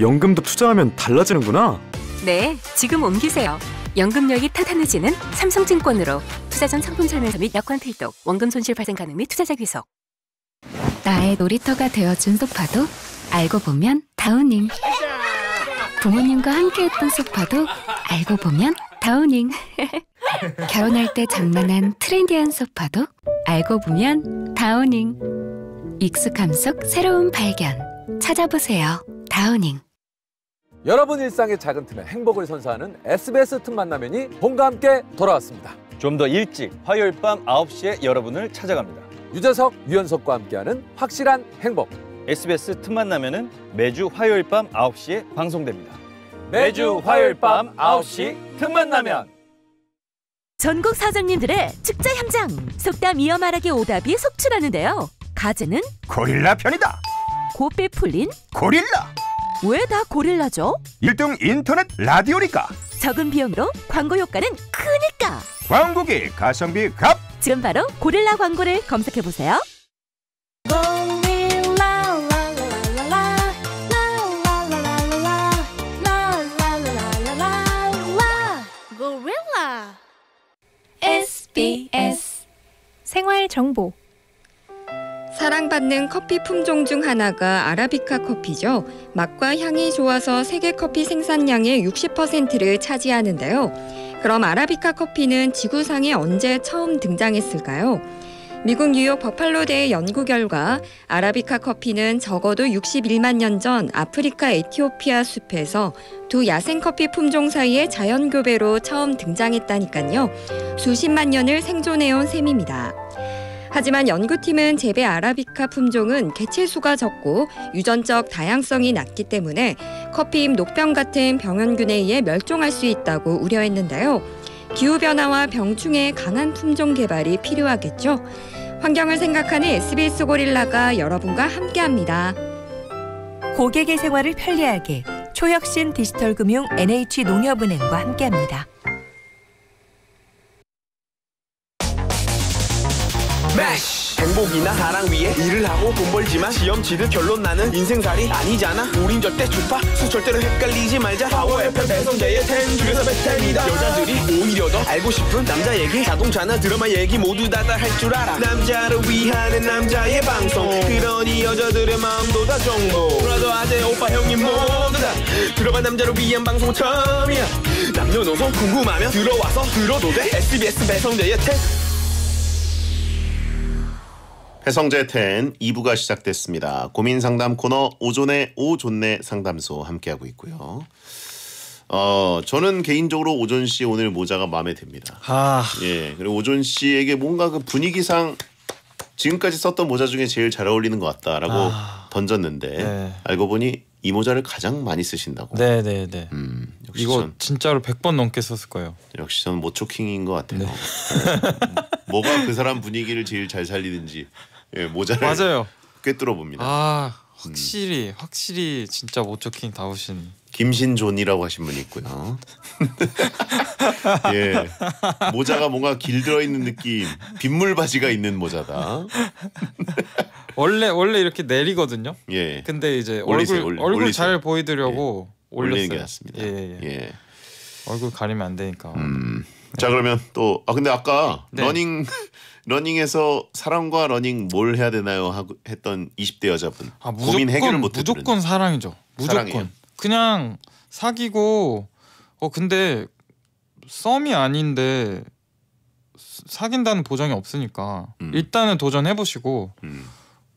S22: 연금도 투자하면 달라지는구나.
S1: 네, 지금 옮기세요.
S7: 연금력이 탄탄해지는 삼성증권으로 투자 전 상품 설명서 및 여권 필독, 원금 손실 발생 가능 및 투자자 귀속.
S4: 나의 놀이터가 되어준 소파도 알고 보면 다우닝. 부모님과 함께했던 소파도 알고 보면 다우닝. 결혼할 때 장만한 트렌디한 소파도 알고 보면 다우닝. 익숙함 속 새로운 발견. 찾아보세요. 다우닝.
S6: 여러분 일상의 작은 틈에 행복을 선사하는 SBS 틈만나면이 봄과 함께 돌아왔습니다.
S23: 좀 더 일찍 화요일 밤 9시에 여러분을 찾아갑니다.
S6: 유재석, 유연석과 함께하는 확실한 행복.
S23: SBS 틈만나면은 매주 화요일 밤 9시에 방송됩니다.
S6: 매주 화요일 밤 9시 틈만나면.
S7: 전국 사장님들의 축제 현장. 속담 이어 말하기 오답이 속출하는데요. 가제는
S8: 고릴라 편이다.
S7: 곱배 풀린
S8: 고릴라.
S7: 왜 다 고릴라죠?
S8: 1등 인터넷 라디오니까.
S7: 적은 비용으로 광고 효과는 크니까.
S8: 광고기 가성비 갑.
S7: 지금 바로 고릴라 광고를 검색해보세요.
S24: SBS 생활 정보. 사랑받는 커피 품종 중 하나가 아라비카 커피죠. 맛과 향이 좋아서 세계 커피 생산량의 60%를 차지하는데요. 그럼 아라비카 커피는 지구상에 언제 처음 등장했을까요? 미국 뉴욕 버팔로대의 연구 결과 아라비카 커피는 적어도 61만 년 전 아프리카 에티오피아 숲에서 두 야생 커피 품종 사이의 자연교배로 처음 등장했다니까요. 수십만 년을 생존해온 셈입니다. 하지만 연구팀은 재배 아라비카 품종은 개체수가 적고 유전적 다양성이 낮기 때문에 커피잎 녹병 같은 병원균에 의해 멸종할 수 있다고 우려했는데요. 기후변화와 병충해의 강한 품종 개발이 필요하겠죠. 환경을 생각하는 SBS 고릴라가 여러분과 함께합니다.
S25: 고객의 생활을 편리하게 초혁신 디지털금융 NH농협은행과 함께합니다.
S26: 행복이나 사랑 위해 일을 하고 돈 벌지만 시험 치듯 결론 나는 인생살이 아니잖아. 우린 절대 주파수 절대로 헷갈리지 말자. 파워 FM 배성재의 10 중에서 베텐이다. 여자들이 오히려 더 알고 싶은 남자 얘기, 자동차나 드라마 얘기 모두 다 할 줄 알아. 남자를 위한 남자의 방송, 그러니 여자들의 마음도 다 정보. 브라더 아재 오빠 형님 모두 다 들어봐. 남자를 위한 방송 처음이야. 남녀노소 궁금하면 들어와서 들어도 돼. SBS 배성재의 10.
S9: 배성재 10 2부가 시작됐습니다. 고민 상담 코너 오존의 오존네 상담소 함께하고 있고요. 저는 개인적으로 오존 씨 오늘 모자가 마음에 듭니다. 예, 그리고 오존 씨에게 뭔가 그 분위기상 지금까지 썼던 모자 중에 제일 잘 어울리는 것 같다라고 던졌는데
S20: 네.
S9: 알고 보니 이 모자를 가장 많이 쓰신다고.
S20: 네네네.
S9: 역시
S20: 이거 진짜로 100번 넘게 썼을 거예요.
S9: 역시 저는 모초킹인 것 같아요. 네. 뭐가 그 사람 분위기를 제일 잘 살리는지. 예, 모자를
S20: 맞아요.
S9: 꿰뚫어 봅니다.
S20: 확실히 진짜 모초킹 다우신.
S9: 김신존이라고 하신 분이 있고요. 예, 모자가 뭔가 길들어 있는 느낌, 빗물 바지가 있는 모자다.
S20: 원래 이렇게 내리거든요.
S9: 예.
S20: 근데 이제
S9: 얼굴
S20: 얼굴 잘 보이드려고 올렸어요.
S9: 올리는 게 낫습니다.
S20: 예. 얼굴 가리면 안 되니까.
S9: 자, 그러면 또 근데 아까
S20: 네.
S9: 러닝에서 사랑과 러닝 뭘 해야 되나요 하고 했던 20대 여자분. 고민 해결을 못 해주는.
S20: 무조건 사랑이죠. 무조건.
S9: 사랑이에요.
S20: 그냥 사귀고 근데 썸이 아닌데 사귄다는 보장이 없으니까 일단은 도전해 보시고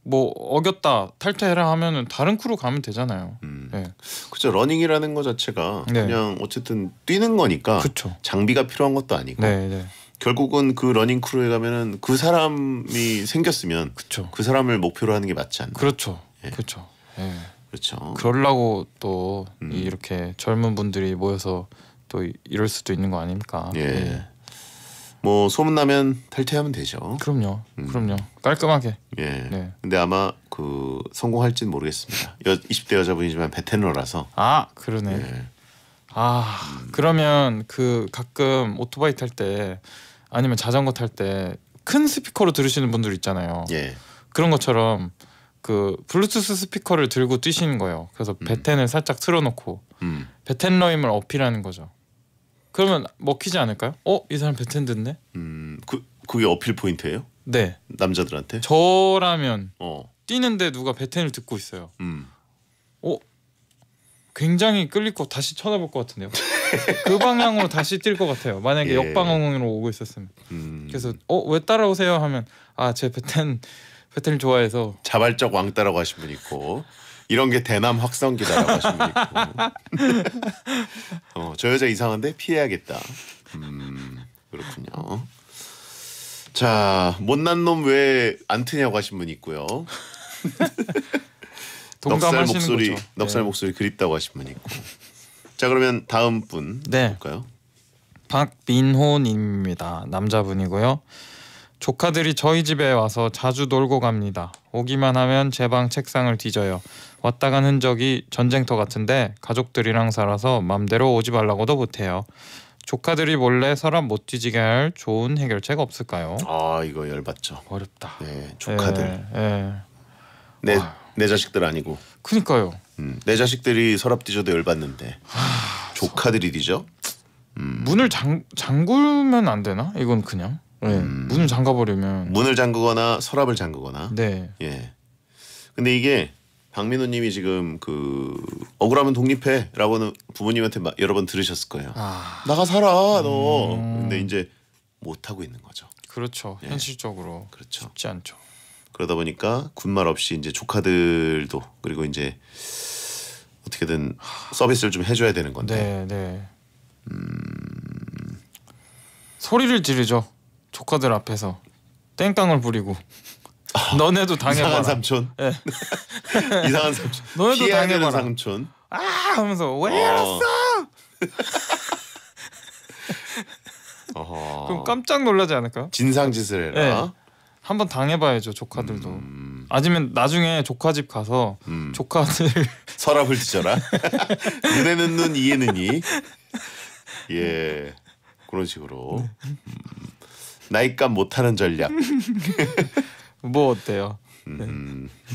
S20: 뭐 어겼다 탈퇴해라 하면은 다른 크루 가면 되잖아요. 네.
S9: 그렇죠. 러닝이라는 것 자체가
S20: 네.
S9: 그냥 어쨌든 뛰는 거니까
S20: 그쵸.
S9: 장비가 필요한 것도 아니고
S20: 네.
S9: 결국은 그 러닝 크루에 가면은 그 사람이 생겼으면 그 사람을 목표로 하는 게 맞지 않나.
S20: 그렇죠.
S9: 예.
S20: 그렇죠. 예.
S9: 그렇죠.
S20: 그러려고 또 이렇게 젊은 분들이 모여서 또 이럴 수도 있는 거 아닙니까?
S9: 예. 뭐 소문 나면 탈퇴하면 되죠.
S20: 그럼요. 깔끔하게.
S9: 예.
S20: 네.
S9: 근데 아마 그 성공할지는 모르겠습니다. 20대 여자분이지만 베테너라서.
S20: 그러네.
S9: 예.
S20: 그러면 그 가끔 오토바이 탈 때 아니면 자전거 탈 때 큰 스피커로 들으시는 분들 있잖아요.
S9: 예.
S20: 그런 것처럼 그 블루투스 스피커를 들고 뛰시는 거예요. 그래서 베텐을 살짝 틀어놓고 베텐러임을 어필하는 거죠. 그러면 먹히지 않을까요? 이 사람 베텐 듣네.
S9: 그게 어필 포인트예요?
S20: 네.
S9: 남자들한테?
S20: 저라면 뛰는데 누가 베텐을 듣고 있어요. 굉장히 끌릴 거 다시 쳐다볼 것 같은데요. 그 방향으로 다시 뛸 것 같아요. 만약에 역방향으로 오고 있었으면. 그래서 왜 따라오세요 하면 제 베텐을 좋아해서.
S9: 자발적 왕따라고 하신 분 있고 이런 게 대남 확성기다라고 하신 분 있고 저 여자 이상한데 피해야겠다. 그렇군요. 자, 못난 놈 왜 안 트냐고 하신 분 있고요.
S20: 동감하시는 거죠.
S9: 넉살 목소리 그립다고 하신 분 있고. 자, 그러면 다음 분 볼까요?
S20: 박민호님입니다. 남자분이고요. 조카들이 저희 집에 와서 자주 놀고 갑니다. 오기만 하면 제 방 책상을 뒤져요. 왔다 간 흔적이 전쟁터 같은데 가족들이랑 살아서 맘대로 오지 말라고도 못해요. 조카들이 몰래 서랍 못 뒤지게 할 좋은 해결책 없을까요?
S9: 이거 열받죠.
S20: 어렵다.
S9: 네, 조카들. 내 자식들 아니고.
S20: 그니까요.
S9: 내 자식들이 서랍 뒤져도 열받는데 조카들이 뒤져?
S20: 문을 잠그면 안 되나? 이건 그냥. 문을 잠가버리면.
S9: 문을 잠그거나 서랍을 잠그거나.
S20: 네.
S9: 예. 근데 이게 박민호님이 지금 억울하면 독립해라고는 부모님한테 여러 번 들으셨을 거예요. 나가 살아 너. 근데 이제 못 하고 있는 거죠.
S20: 그렇죠. 현실적으로.
S9: 그렇죠.
S20: 쉽지 않죠.
S9: 그러다 보니까 군말 없이 이제 조카들도 그리고 이제 어떻게든 서비스를 좀 해줘야 되는 건데.
S20: 네. 소리를 지르죠. 조카들 앞에서 땡깡을 부리고. 너네도 당해봐라.
S9: 이상한 삼촌.
S20: 네.
S9: 이상한 삼촌.
S20: 너네도 당해봐라.
S9: 삼촌.
S20: 하면서 왜 이랬어? 그럼 깜짝 놀라지 않을까요?
S9: 진상짓을 해라.
S20: 네. 한번 당해봐야죠. 조카들도. 아니면 나중에 조카 집 가서 조카들
S9: 서랍을 뒤져라. 눈에는 눈, 이에는 이. 예, 그런 식으로. 나이값 못하는 전략.
S20: 뭐 어때요?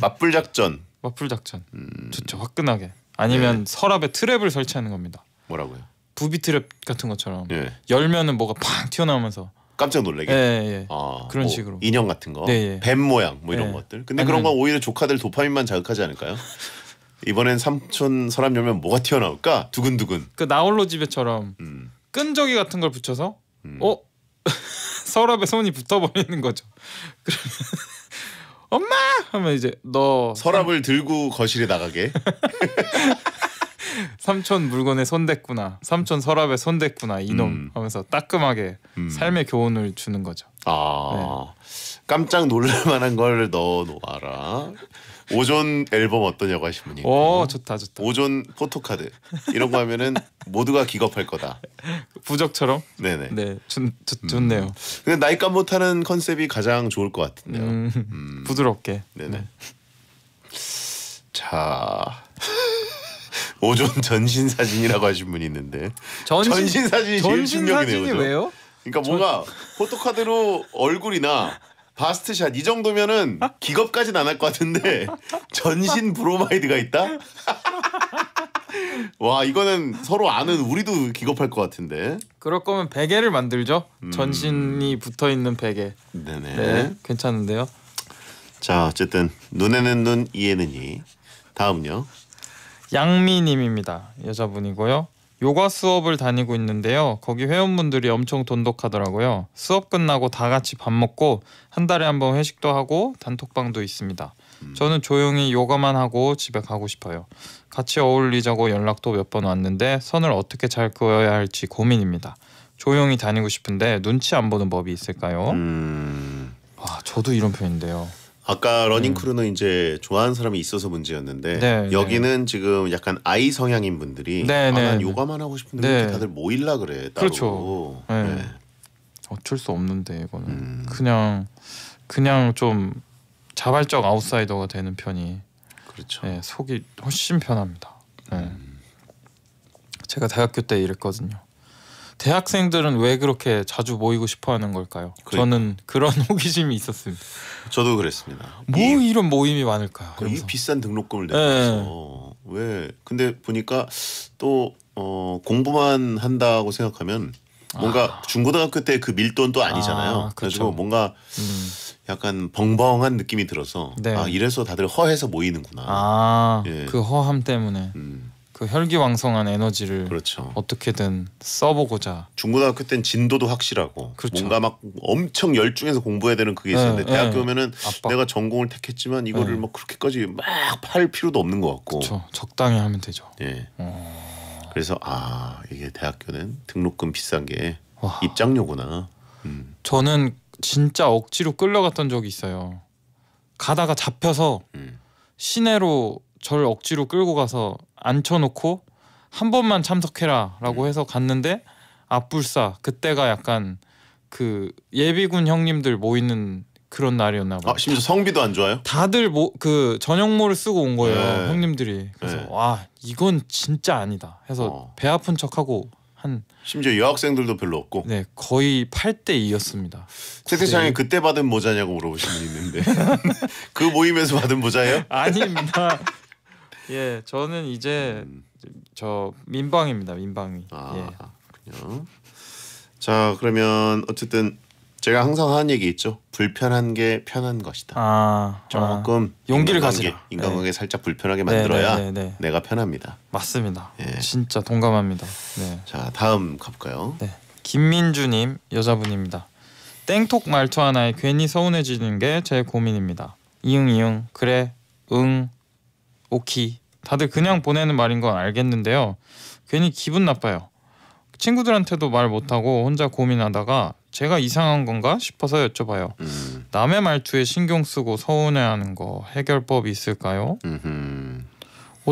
S9: 맞불 작전.
S20: 맞불 작전. 좋죠. 화끈하게. 아니면 서랍에 트랩을 설치하는 겁니다.
S9: 뭐라고요?
S20: 부비 트랩 같은 것처럼 열면은 뭐가 팡 튀어나오면서
S9: 깜짝 놀래게.
S20: 예. 그런
S9: 뭐
S20: 식으로.
S9: 인형 같은 거,
S20: 네.
S9: 뱀 모양 뭐 이런 것들. 근데 그런 건 오히려 조카들 도파민만 자극하지 않을까요? 이번엔 삼촌 서랍 열면 뭐가 튀어나올까? 두근두근.
S20: 그 나홀로 집에처럼 끈적이 같은 걸 붙여서 서랍에 손이 붙어버리는 거죠. 그러면 엄마 하면 이제 너
S9: 서랍을 들고 거실에 나가게.
S20: 삼촌 물건에 손댔구나. 삼촌 서랍에 손댔구나. 이놈 하면서 따끔하게 삶의 교훈을 주는 거죠.
S9: 깜짝 놀랄 만한 걸 넣어놓아라. 오존 앨범 어떠냐고 하신 분이 있고.
S20: 좋다.
S9: 오존 포토카드 이런 거 하면은 모두가 기겁할 거다.
S20: 부적처럼?
S9: 네네.
S20: 네, 좋네요.
S9: 근데 나이값 못하는 컨셉이 가장 좋을 것 같은데요.
S20: 부드럽게.
S9: 네네. 자, 오존 전신 사진이라고 하신 분이 있는데 전신 사진이 제일 충격이네요.
S20: 왜요?
S9: 그러니까 뭔가 포토카드로 얼굴이나 바스트샷 이 정도면은 기겁까지는 안 할 것 같은데 전신 브로마이드가 있다? 와, 이거는 서로 아는 우리도 기겁할 것 같은데.
S20: 그럴 거면 베개를 만들죠. 전신이 붙어 있는 베개.
S9: 네네.
S20: 네, 괜찮은데요.
S9: 자, 어쨌든 눈에는 눈, 이에는 이. 다음요.
S20: 양미님입니다. 여자분이고요. 요가 수업을 다니고 있는데요. 거기 회원분들이 엄청 돈독하더라고요. 수업 끝나고 다 같이 밥 먹고 한 달에 한 번 회식도 하고 단톡방도 있습니다. 저는 조용히 요가만 하고 집에 가고 싶어요. 같이 어울리자고 연락도 몇 번 왔는데 선을 어떻게 잘 그어야 할지 고민입니다. 조용히 다니고 싶은데 눈치 안 보는 법이 있을까요? 저도 이런 편인데요.
S9: 아까 러닝크루는 이제 좋아하는 사람이 있어서 문제였는데 여기는 지금 약간 아이 성향인 분들이 난 요가만 하고 싶은데 왜 이렇게 다들 모일라 그래 따로.
S20: 그렇죠. 네. 어쩔 수 없는데 이거는 그냥 좀 자발적 아웃사이더가 되는 편이
S9: 그렇죠.
S20: 네, 속이 훨씬 편합니다. 네. 제가 대학교 때 이랬거든요. 대학생들은 왜 그렇게 자주 모이고 싶어하는 걸까요? 저는 그런 호기심이 있었습니다.
S9: 저도 그랬습니다.
S20: 이런 모임이 많을까요?
S9: 이 비싼 등록금을 내면서 왜? 근데 보니까 또 공부만 한다고 생각하면 뭔가 중고등학교 때 그 밀도는 또 아니잖아요. 그래가지고 뭔가 약간 벙벙한 느낌이 들어서
S20: 네.
S9: 이래서 다들 허해서 모이는구나. 예.
S20: 그 허함 때문에 그 혈기왕성한 에너지를
S9: 그렇죠.
S20: 어떻게든 써보고자.
S9: 중고등학교 땐 진도도 확실하고 뭔가 막 엄청 열중해서 공부해야 되는 그게 있었는데 대학교 오면은 내가 전공을 택했지만 이거를 뭐 그렇게까지 막 팔 필요도 없는 것 같고.
S20: 그렇죠. 적당히 하면 되죠.
S9: 예. 그래서 이게 대학교는 등록금 비싼 게 입장료구나.
S20: 저는 진짜 억지로 끌려갔던 적이 있어요. 가다가 잡혀서 시내로 저를 억지로 끌고 가서 앉혀놓고 한 번만 참석해라라고 해서 갔는데 앞불사 그때가 약간 그 예비군 형님들 모이는 그런 날이었나 봐요.
S9: 심지어 성비도 안 좋아요?
S20: 다들 그 전역모를 쓰고 온 거예요. 형님들이. 그래서 와 이건 진짜 아니다 해서 배 아픈 척하고
S9: 심지어 여학생들도 별로 없고.
S20: 네, 거의 8대2였습니다.
S9: 채팅창에 그때 받은 모자냐고 물어보시는 분이 있는데 그 모임에서 받은 모자예요?
S20: 아닙니다. 예, 저는 이제 저 민방입니다. 민방위.
S9: 그렇군요. 자, 그러면 어쨌든 제가 항상 하는 얘기 있죠. 불편한 게 편한 것이다. 조금
S20: 용기를 가지라.
S9: 인간관계 살짝 불편하게 만들어야 내가 편합니다.
S20: 맞습니다. 진짜 동감합니다. 네.
S9: 자, 다음 가볼까요?
S20: 네. 김민주님 여자분입니다. 땡톡 말투 하나에 괜히 서운해지는 게 제 고민입니다. 이응 그래 응 오키 다들 그냥 보내는 말인 건 알겠는데요. 괜히 기분 나빠요. 친구들한테도 말 못하고 혼자 고민하다가 제가 이상한 건가 싶어서 여쭤봐요. 남의 말투에 신경 쓰고 서운해하는 거 해결법이 있을까요?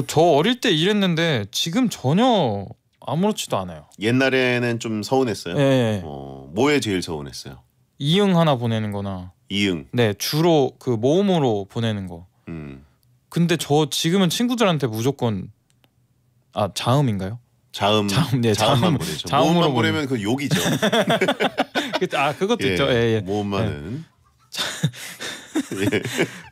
S20: 저 어릴 때 이랬는데 지금 전혀 아무렇지도 않아요.
S9: 옛날에는 좀 서운했어요?
S20: 네.
S9: 뭐에 제일 서운했어요?
S20: 이응 하나 보내는 거나.
S9: 이응?
S20: 네, 주로 그 모음으로 보내는 거. 근데 저 지금은 친구들한테 무조건 자음인가요?
S9: 자음,
S20: 네,
S9: 자음만 보내죠. 모음만 보내면 그 욕이죠.
S20: 그것도 있죠. 예.
S9: 모음만은.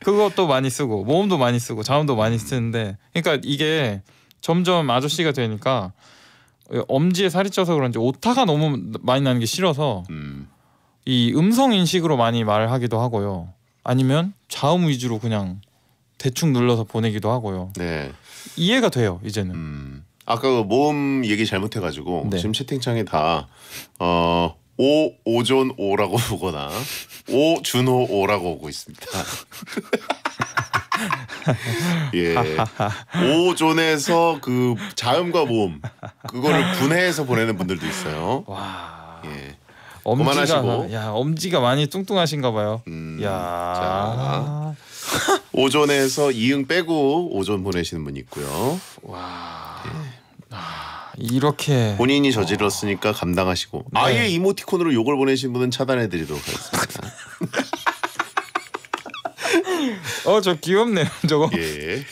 S20: 그것도 많이 쓰고 모음도 많이 쓰고 자음도 많이 쓰는데, 그러니까 이게 점점 아저씨가 되니까 엄지에 살이 쪄서 그런지 오타가 너무 많이 나는 게 싫어서 이 음성 인식으로 많이 말하기도 하고요. 아니면 자음 위주로 그냥 대충 눌러서 보내기도 하고요.
S9: 네.
S20: 이해가 돼요 이제는.
S9: 아까 그 모음 얘기 잘못해가지고 지금 채팅창에 다 오존 오라고 보거나 오준호 오라고 오고 있습니다. 예, 오존에서 그 자음과 모음 그거를 분해해서 보내는 분들도 있어요.
S20: 와,
S9: 예,
S20: 엄지가 많이 뚱뚱하신가 봐요.
S9: 자, 오존에서 이응 빼고 오존 보내시는 분이 있고요.
S20: 와, 이렇게
S9: 본인이 저질렀으니까 감당하시고 아예 이모티콘으로 욕을 보내신 분은 차단해드리도록 하겠습니다.
S20: 저 귀엽네요 저거.
S9: 예.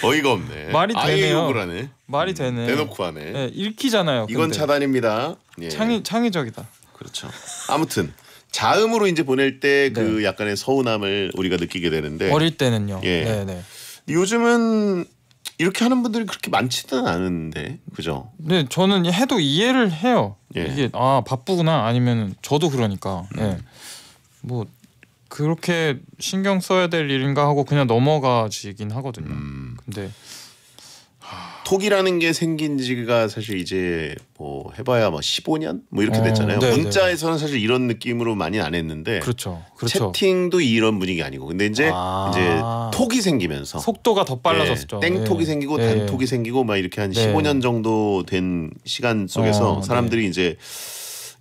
S9: 어이가 없네.
S20: 말이
S9: 아예
S20: 되네요.
S9: 욕을 하네.
S20: 말이 되네.
S9: 대놓고 하네.
S20: 네, 읽히잖아요.
S9: 이건
S20: 근데.
S9: 차단입니다. 예.
S20: 창의적이다.
S9: 그렇죠. 아무튼 자음으로 이제 보낼 때 그 약간의 서운함을 우리가 느끼게 되는데
S20: 어릴 때는요.
S9: 예.
S20: 네네.
S9: 요즘은 이렇게 하는 분들이 그렇게 많지는 않은데, 그죠?
S20: 네, 저는 해도 이해를 해요.
S9: 예.
S20: 이게 바쁘구나 아니면 저도 그러니까. 예. 뭐 그렇게 신경 써야 될 일인가 하고 그냥 넘어가지긴 하거든요. 근데
S9: 톡이라는 게 생긴 지가 사실 이제 뭐 해봐야 뭐 15년 뭐 이렇게 됐잖아요.
S20: 네,
S9: 문자에서는 사실 이런 느낌으로 많이 안 했는데,
S20: 그렇죠.
S9: 채팅도 이런 분위기 아니고, 근데 이제 톡이 생기면서
S20: 속도가 더 빨라졌죠.
S9: 땡톡이 생기고 단톡이 생기고 막 이렇게 한 15년 정도 된 시간 속에서 사람들이 이제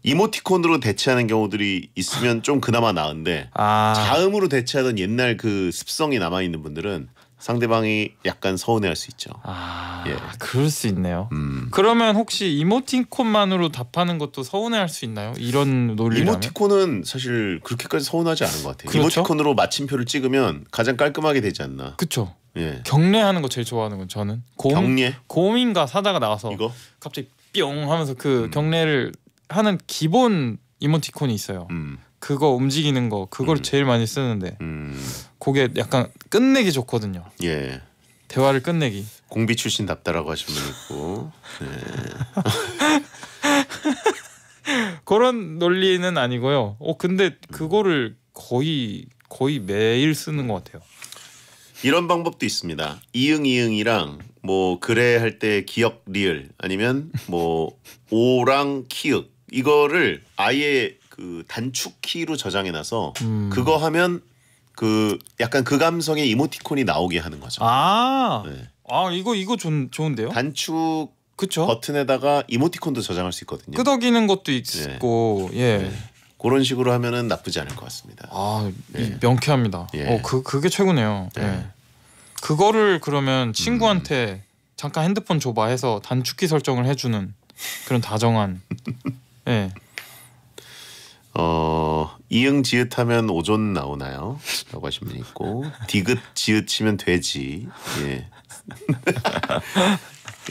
S9: 이모티콘으로 대체하는 경우들이 있으면 좀 그나마 나은데 자음으로 대체하던 옛날 그 습성이 남아 있는 분들은 상대방이 약간 서운해할 수 있죠. 예.
S20: 그럴 수 있네요. 그러면 혹시 이모티콘만으로 답하는 것도 서운해할 수 있나요? 이런 논리라면?
S9: 이모티콘은 사실 그렇게까지 서운하지 않은 것 같아요.
S20: 그렇죠?
S9: 이모티콘으로 마침표를 찍으면 가장 깔끔하게 되지 않나.
S20: 그렇죠.
S9: 예.
S20: 경례하는 거 제일 좋아하는 건 저는.
S9: 경례?
S20: 곰인가 사다가 나와서
S9: 이거?
S20: 갑자기 뿅 하면서 그 경례를 하는 기본 이모티콘이 있어요. 그거 움직이는 거 그걸 제일 많이 쓰는데 그게 약간 끝내기 좋거든요.
S9: 예.
S20: 대화를 끝내기.
S9: 공비 출신답다라고 하신 분 있고. 네.
S20: 그런 논리는 아니고요. 근데 그거를 거의 매일 쓰는 것 같아요.
S9: 이런 방법도 있습니다. 이응이응이랑 뭐 그래 할 때 기억 리을 아니면 뭐 오랑 키읔 이거를 아예 그 단축 키로 저장해놔서 그거 하면 그 약간 그 감성의 이모티콘이 나오게 하는 거죠.
S20: 네. 이거 좋은데요?
S9: 단축 버튼에다가 이모티콘도 저장할 수 있거든요.
S20: 끄덕이는 것도 있고 네.
S9: 그런 식으로 하면은 나쁘지 않을 것 같습니다.
S20: 명쾌합니다. 그게 최고네요.
S9: 네.
S20: 그거를 그러면 친구한테 잠깐 핸드폰 줘봐 해서 단축키 설정을 해주는 그런 다정한. 네.
S9: 이응 지읒 하면 오존 나오나요? 라고 하신 분이 있고 디귿 지읒 치면 돼지. 예.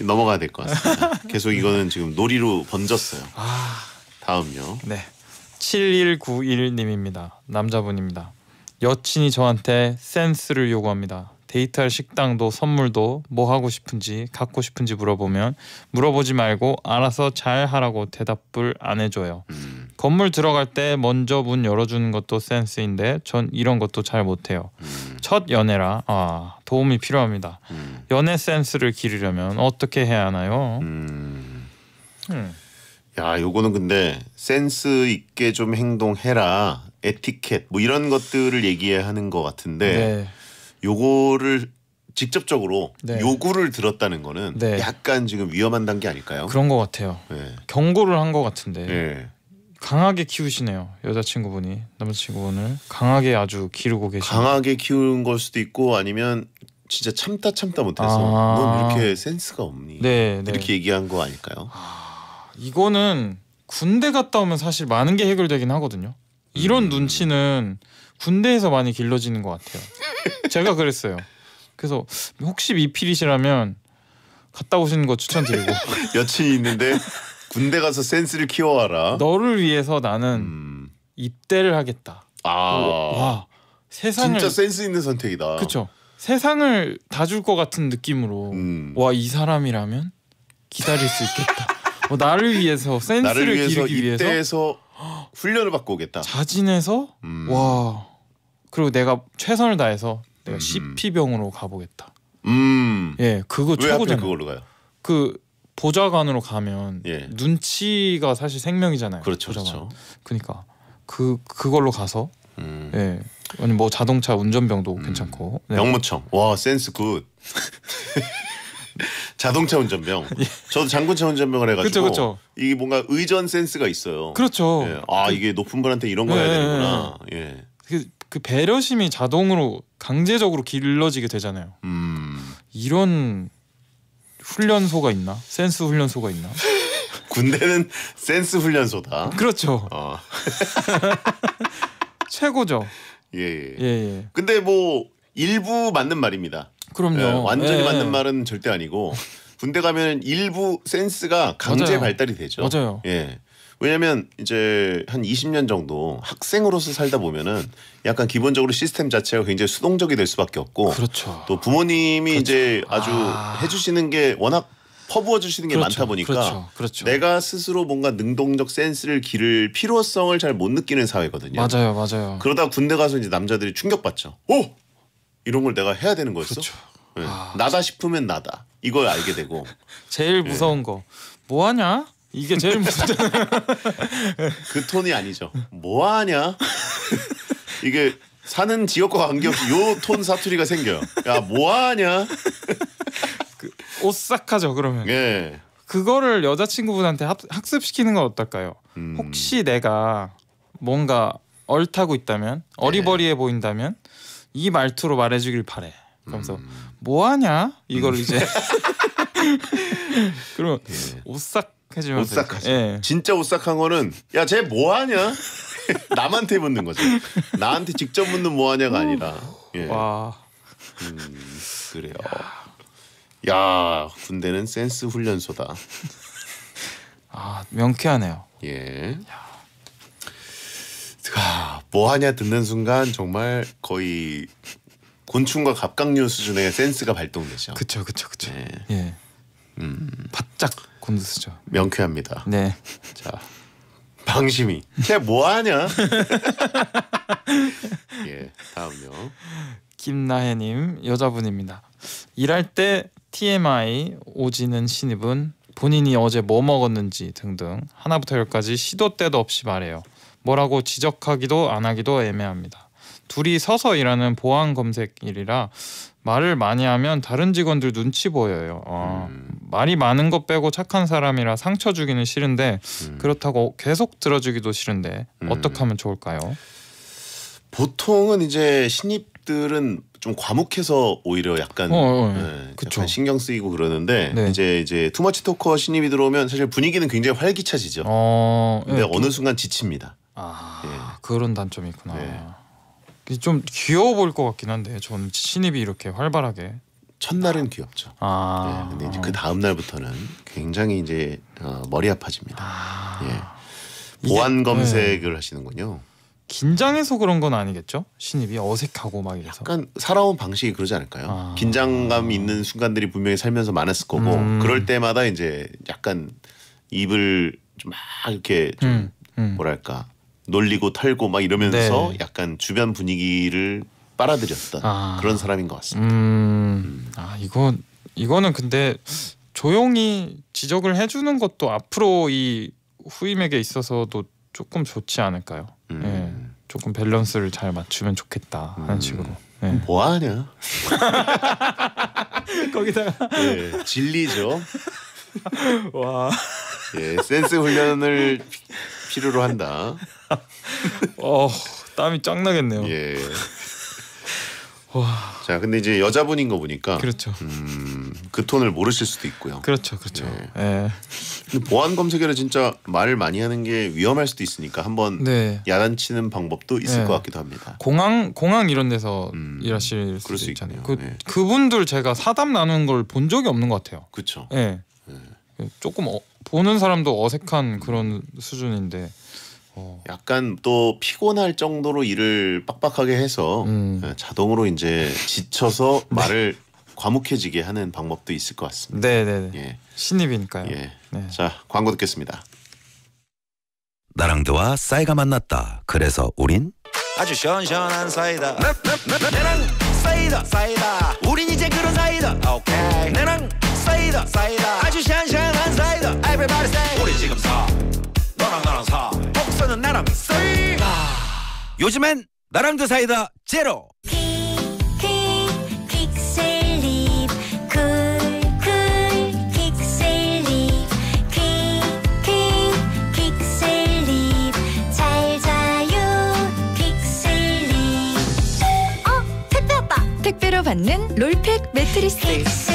S9: 넘어가야 될 것 같습니다. 계속 이거는 지금 놀이로 번졌어요. 다음요.
S20: 네. 7191님입니다. 남자분입니다. 여친이 저한테 센스를 요구합니다. 데이트할 식당도 선물도 뭐 하고 싶은지 갖고 싶은지 물어보지 말고 알아서 잘 하라고 대답을 안 해줘요. 건물 들어갈 때 먼저 문 열어주는 것도 센스인데 전 이런 것도 잘 못해요. 첫 연애라 도움이 필요합니다. 연애 센스를 기르려면 어떻게 해야 하나요?
S9: 야, 요거는 근데 센스 있게 좀 행동해라, 에티켓 뭐 이런 것들을 얘기하는 것 같은데
S20: 네.
S9: 요거를 직접적으로 요구를 들었다는 거는 약간 지금 위험한 단계 아닐까요?
S20: 그런 것 같아요. 경고를 한 것 같은데 강하게 키우시네요. 여자친구분이 남자친구분을 강하게 아주 기르고 계시네요.
S9: 강하게 키우는 걸 수도 있고 아니면 진짜 참다 못해서 넌 이렇게 센스가 없니? 이렇게 얘기한 거 아닐까요?
S20: 이거는 군대 갔다 오면 사실 많은 게 해결되긴 하거든요. 이런 눈치는 군대에서 많이 길러지는 것 같아요. 제가 그랬어요. 그래서 혹시 미필이시라면 갔다 오시는 거 추천드리고
S9: 여친이 있는데 군대 가서 센스를 키워와라.
S20: 너를 위해서 나는 입대를 하겠다. 와, 세상을
S9: 진짜 센스 있는 선택이다.
S20: 그렇죠. 세상을 다 줄 것 같은 느낌으로 와, 이 사람이라면 기다릴 수 있겠다. 나를 위해서 센스를 기르기 위해서
S9: 입대해서 훈련을 받고 오겠다.
S20: 자진해서 와, 그리고 내가 최선을 다해서 내가 CP병으로 가보겠다. 예, 그거
S9: 왜
S20: 최고잖아요.
S9: 하필 그걸로 가요?
S20: 그 보좌관으로 가면 눈치가 사실 생명이잖아요.
S9: 그렇죠,
S20: 보좌관.
S9: 그렇죠.
S20: 그러니까 그걸로 가서 예, 아니 뭐 자동차 운전병도 괜찮고. 네.
S9: 병무청. 와, 센스 굿. 자동차 운전병. 저도 장군차 운전병을 해가지고
S20: 그쵸.
S9: 이게 뭔가 의전 센스가 있어요.
S20: 그렇죠.
S9: 예. 이게 높은 분한테 이런 거 해야 되는구나. 예.
S20: 그 배려심이 자동으로 강제적으로 길러지게 되잖아요. 이런 훈련소가 있나? 센스 훈련소가 있나?
S9: 군대는 센스 훈련소다.
S20: 그렇죠. 최고죠.
S9: 예. 근데 뭐 일부 맞는 말입니다.
S20: 그럼요.
S9: 완전히 맞는 말은 절대 아니고 군대 가면 일부 센스가 강제 발달이 되죠.
S20: 맞아요.
S9: 예. 왜냐면 이제 한 20년 정도 학생으로서 살다 보면은 약간 기본적으로 시스템 자체가 굉장히 수동적이 될 수밖에 없고
S20: 그렇죠.
S9: 또 부모님이 이제 아주 해주시는 게 워낙 퍼부어 주시는 게 많다 보니까 내가 스스로 뭔가 능동적 센스를 기를 필요성을 잘 못 느끼는 사회거든요.
S20: 맞아요.
S9: 그러다 군대 가서 이제 남자들이 충격받죠. 오! 이런 걸 내가 해야 되는 거였어? 네. 나다 싶으면 나다. 이걸 알게 되고.
S20: 제일 무서운 거. 뭐 하냐? 이게 제일 무섭잖아요.
S9: 그 톤이 아니죠. 뭐 하냐? 이게 사는 지역과 관계없이 요 톤 사투리가 생겨요. 야, 뭐 하냐?
S20: 오싹하죠, 그러면.
S9: 예.
S20: 그거를 여자친구분한테 학습시키는 건 어떨까요? 혹시 내가 뭔가 얼타고 있다면, 어리버리해 보인다면 이 말투로 말해주길 바래. 그러면서 뭐 하냐? 이걸 이제 그럼 오싹해지면
S9: 오싹하죠. 진짜 오싹한 거는 야, 쟤 뭐 하냐? 남한테 묻는 거죠. 나한테 직접 묻는 뭐 하냐가 아니라.
S20: 와.
S9: 그래요. 야, 군대는 센스 훈련소다.
S20: 명쾌하네요.
S9: 예. 뭐 하냐 듣는 순간 정말 거의 곤충과 갑각류 수준의 센스가 발동되죠.
S20: 그쵸. 예. 바짝 곤두서죠.
S9: 명쾌합니다.
S20: 네.
S9: 자, 방심이. 쟤 뭐하냐? 예, 다음요.
S20: 김나혜님 여자분입니다. 일할 때 TMI 오지는 신입은 본인이 어제 뭐 먹었는지 등등 하나부터 열까지 시도 때도 없이 말해요. 뭐라고 지적하기도 안 하기도 애매합니다. 둘이 서서 일하는 보안 검색일이라 말을 많이 하면 다른 직원들 눈치 보여요. 말이 많은 것 빼고 착한 사람이라 상처 주기는 싫은데 그렇다고 계속 들어주기도 싫은데 어떻게 하면 좋을까요?
S9: 보통은 이제 신입들은 좀 과묵해서 오히려 약간, 약간 신경 쓰이고 그러는데 이제 투머치 토커 신입이 들어오면 사실 분위기는 굉장히 활기차지죠. 근데 어느 순간 지칩니다.
S20: 그런 단점이 있구나. 좀 귀여워 보일 것 같긴 한데 전 신입이 이렇게 활발하게
S9: 첫날은 귀엽죠. 근데 이제 그 다음 날부터는 굉장히 이제 머리 아파집니다. 보안 검색을 하시는군요.
S20: 긴장해서 그런 건 아니겠죠? 신입이 어색하고 막 이래서.
S9: 약간 살아온 방식이 그러지 않을까요? 긴장감 있는 순간들이 분명히 살면서 많았을 거고 그럴 때마다 이제 약간 입을 좀 막 이렇게 좀 뭐랄까 놀리고 털고 막 이러면서 약간 주변 분위기를 빨아들였던 그런 사람인 것 같습니다.
S20: 이거는 근데 조용히 지적을 해주는 것도 앞으로 이 후임에게 있어서도 조금 좋지 않을까요? 조금 밸런스를 잘 맞추면 좋겠다 하는 식으로.
S9: 뭐하냐?
S20: 거기다가
S9: 진리죠.
S20: 와.
S9: 센스 훈련을 필요로 한다.
S20: 땀이 쫙 나겠네요. 와.
S9: 자, 근데 이제 여자분인 거 보니까
S20: 그렇죠.
S9: 그 톤을 모르실 수도 있고요.
S20: 그렇죠.
S9: 근데 보안 검색에는 진짜 말을 많이 하는 게 위험할 수도 있으니까 한번 야단치는 방법도 있을 것 같기도 합니다.
S20: 공항 이런 데서 일하실 수도 있잖아요. 그분들 제가 사담 나누는 걸 본 적이 없는 것 같아요.
S9: 그렇죠.
S20: 조금 보는 사람도 어색한 그런 수준인데.
S9: 약간 또 피곤할 정도로 일을 빡빡하게 해서 자동으로 이제 지쳐서 말을 과묵해지게 하는 방법도 있을 것 같습니다.
S20: 네네네. 신입이니까요.
S9: 자, 광고 듣겠습니다.
S2: 나랑드와 싸이가 만났다. 그래서 우린
S3: 아주 시원시원한 사이다. 나랑 사이다. 우린 이제 그런 사이다. 오케이. 나랑 사이다. 아주 시원시원한 사이다. Everybody say. 우리 지금 너랑 나랑 복서는 나랑 사이다. 요즘엔 나랑드 사이다 제로.
S12: 퀵셀립 쿨쿨 퀵셀립 퀵셀립 잘 자요 퀵셀립. 택배 왔다.
S25: 택배로 받는 롤팩 매트리스.
S12: 퀵셀립.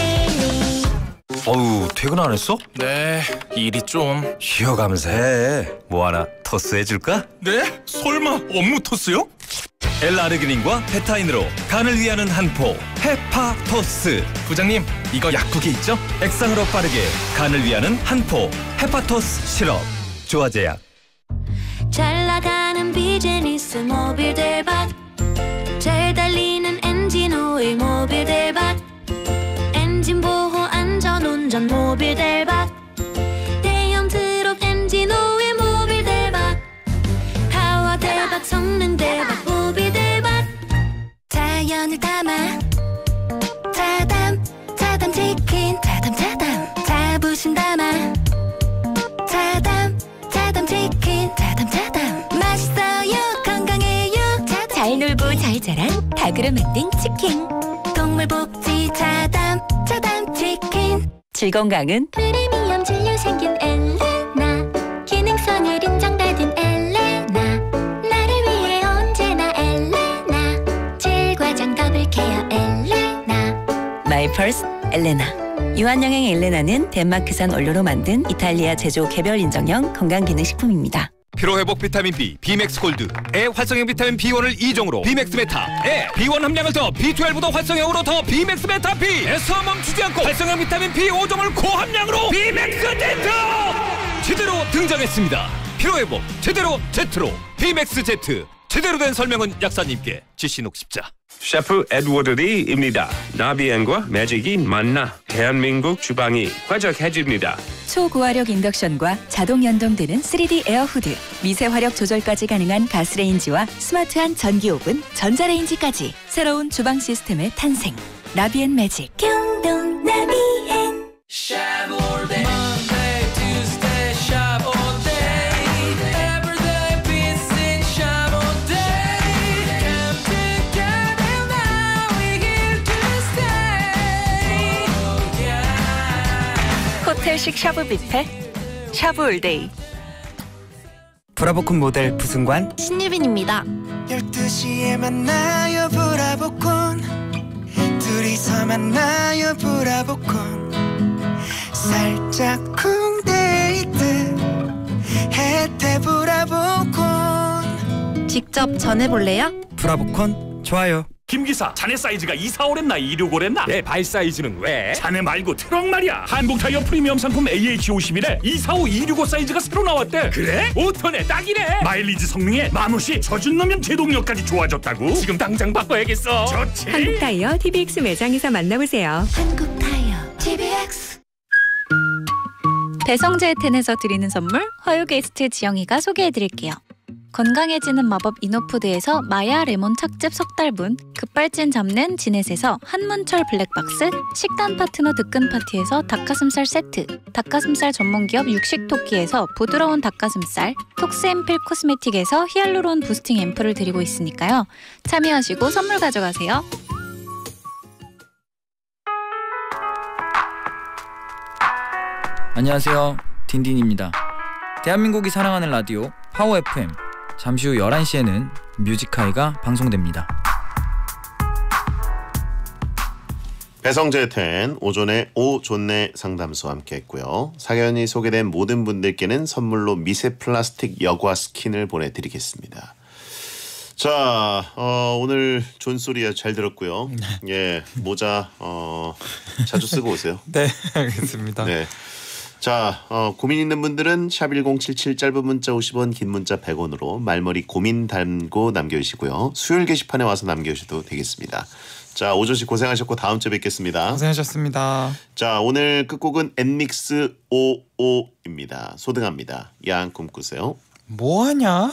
S19: 어우, 퇴근 안 했어?
S5: 네, 일이 좀.
S19: 쉬어가면서 해. 뭐 하나 토스해줄까?
S5: 네? 설마 업무 토스요?
S19: L아르기닌과 페타인으로 간을 위하는 한 포 헤파토스.
S5: 부장님, 이거 약국에 있죠?
S19: 액상으로 빠르게 간을 위하는 한 포 헤파토스 시럽. 조화제약.
S12: 잘 나가는 비즈니스 모빌 대박. 잘 달리는 엔진 오일 모빌 대박. 엔진 보호 안전 운전 모빌 대박. 대형 트럭 엔진 오일 모빌 대박. 파워 대박 성능 대박 모빌 대박. 자연을 담아 자담 치킨 자담 자부심 담아 자담 치킨 자담 맛있어요 건강해요 잘 놀고 잘 자란 닭으로 만든 치킨 동물복지 자담 치킨.
S25: 질건강은
S12: 프리미엄 진료 생긴 엘레나. 기능성을 인정받은 엘레나. 나를 위해 언제나 엘레나. 질과장 더블 케어 엘레나.
S25: 마이 퍼스 엘레나. 유한영행 엘레나는 덴마크산 원료로 만든 이탈리아 제조 개별 인정형 건강기능식품입니다.
S10: 피로회복 비타민 B, 비맥스 골드, 에 활성형 비타민 B1을 2종으로 비맥스 메타, 에 B1 함량을 더 B12도 활성형으로 더 비맥스 메타 B, 에서 멈추지 않고 활성형 비타민 B 5종을 고함량으로 비맥스 Z 제대로 등장했습니다. 피로회복 제대로 Z로 비맥스 Z 제대로 된 설명은 약사님께 지신욱 십자.
S11: 셰프 에드워드 리입니다. 나비엔과 매직이 만나 대한민국 주방이 화적해집니다.
S25: 초고화력 인덕션과 자동 연동되는 3D 에어후드, 미세 화력 조절까지 가능한 가스레인지와 스마트한 전기 오븐, 전자레인지까지 새로운 주방 시스템의 탄생. 나비엔 매직.
S12: 경동 나비엔
S13: 호텔식 샤브 뷔페 샤브 올데이.
S14: 브라보콘 모델 부승관
S13: 신유빈입니다.
S16: 12시에 만나요 브라보콘, 둘이서 만나요 브라보콘, 살짝 쿵 데이트 혜태 브라보콘.
S13: 직접 전해볼래요?
S14: 브라보콘 좋아요.
S10: 김기사, 자네 사이즈가 245랬나 265랬나? 내 발 사이즈는 왜? 자네 말고 트럭 말이야. 한국타이어 프리미엄 상품 AH51에 245, 265 사이즈가 새로 나왔대. 그래? 5톤에 딱이네. 마일리지 성능에 마무시, 젖은 넣으면 제동력까지 좋아졌다고? 지금 당장 바꿔야겠어. 좋지.
S24: 한국타이어 TBX 매장에서 만나보세요.
S12: 한국타이어 TBX.
S13: 배성재 텐에서 드리는 선물 화요 게스트 지영이가 소개해드릴게요. 건강해지는 마법 이노푸드에서 마야 레몬 착즙 석달분, 급발진 잡는 지넷에서 한문철 블랙박스, 식단 파트너 득근 파티에서 닭가슴살 세트, 닭가슴살 전문기업 육식토끼에서 부드러운 닭가슴살, 톡스앰필 코스메틱에서 히알루론 부스팅 앰플을 드리고 있으니까요. 참여하시고 선물 가져가세요.
S17: 안녕하세요, 딘딘입니다. 대한민국이 사랑하는 라디오 파워 FM. 잠시 후 11시에는 뮤직하이가 방송됩니다.
S9: 배성재 텐 오전에 오존내 상담소 함께했고요. 사연이 소개된 모든 분들께는 선물로 미세 플라스틱 여과 스킨을 보내드리겠습니다. 자, 오늘 존소리 잘 들었고요. 예, 모자 자주 쓰고 오세요.
S20: 네, 알겠습니다.
S9: 네. 자, 고민 있는 분들은 샵1077 짧은 문자 50원, 긴 문자 100원으로 말머리 고민 달고 남겨주시고요. 수요일 게시판에 와서 남겨주셔도 되겠습니다. 자, 오전 씨 고생하셨고 다음 주에 뵙겠습니다.
S20: 고생하셨습니다.
S9: 자, 오늘 끝곡은 엔믹스 55입니다. 소등합니다. 야한 꿈 꾸세요.
S20: 뭐하냐?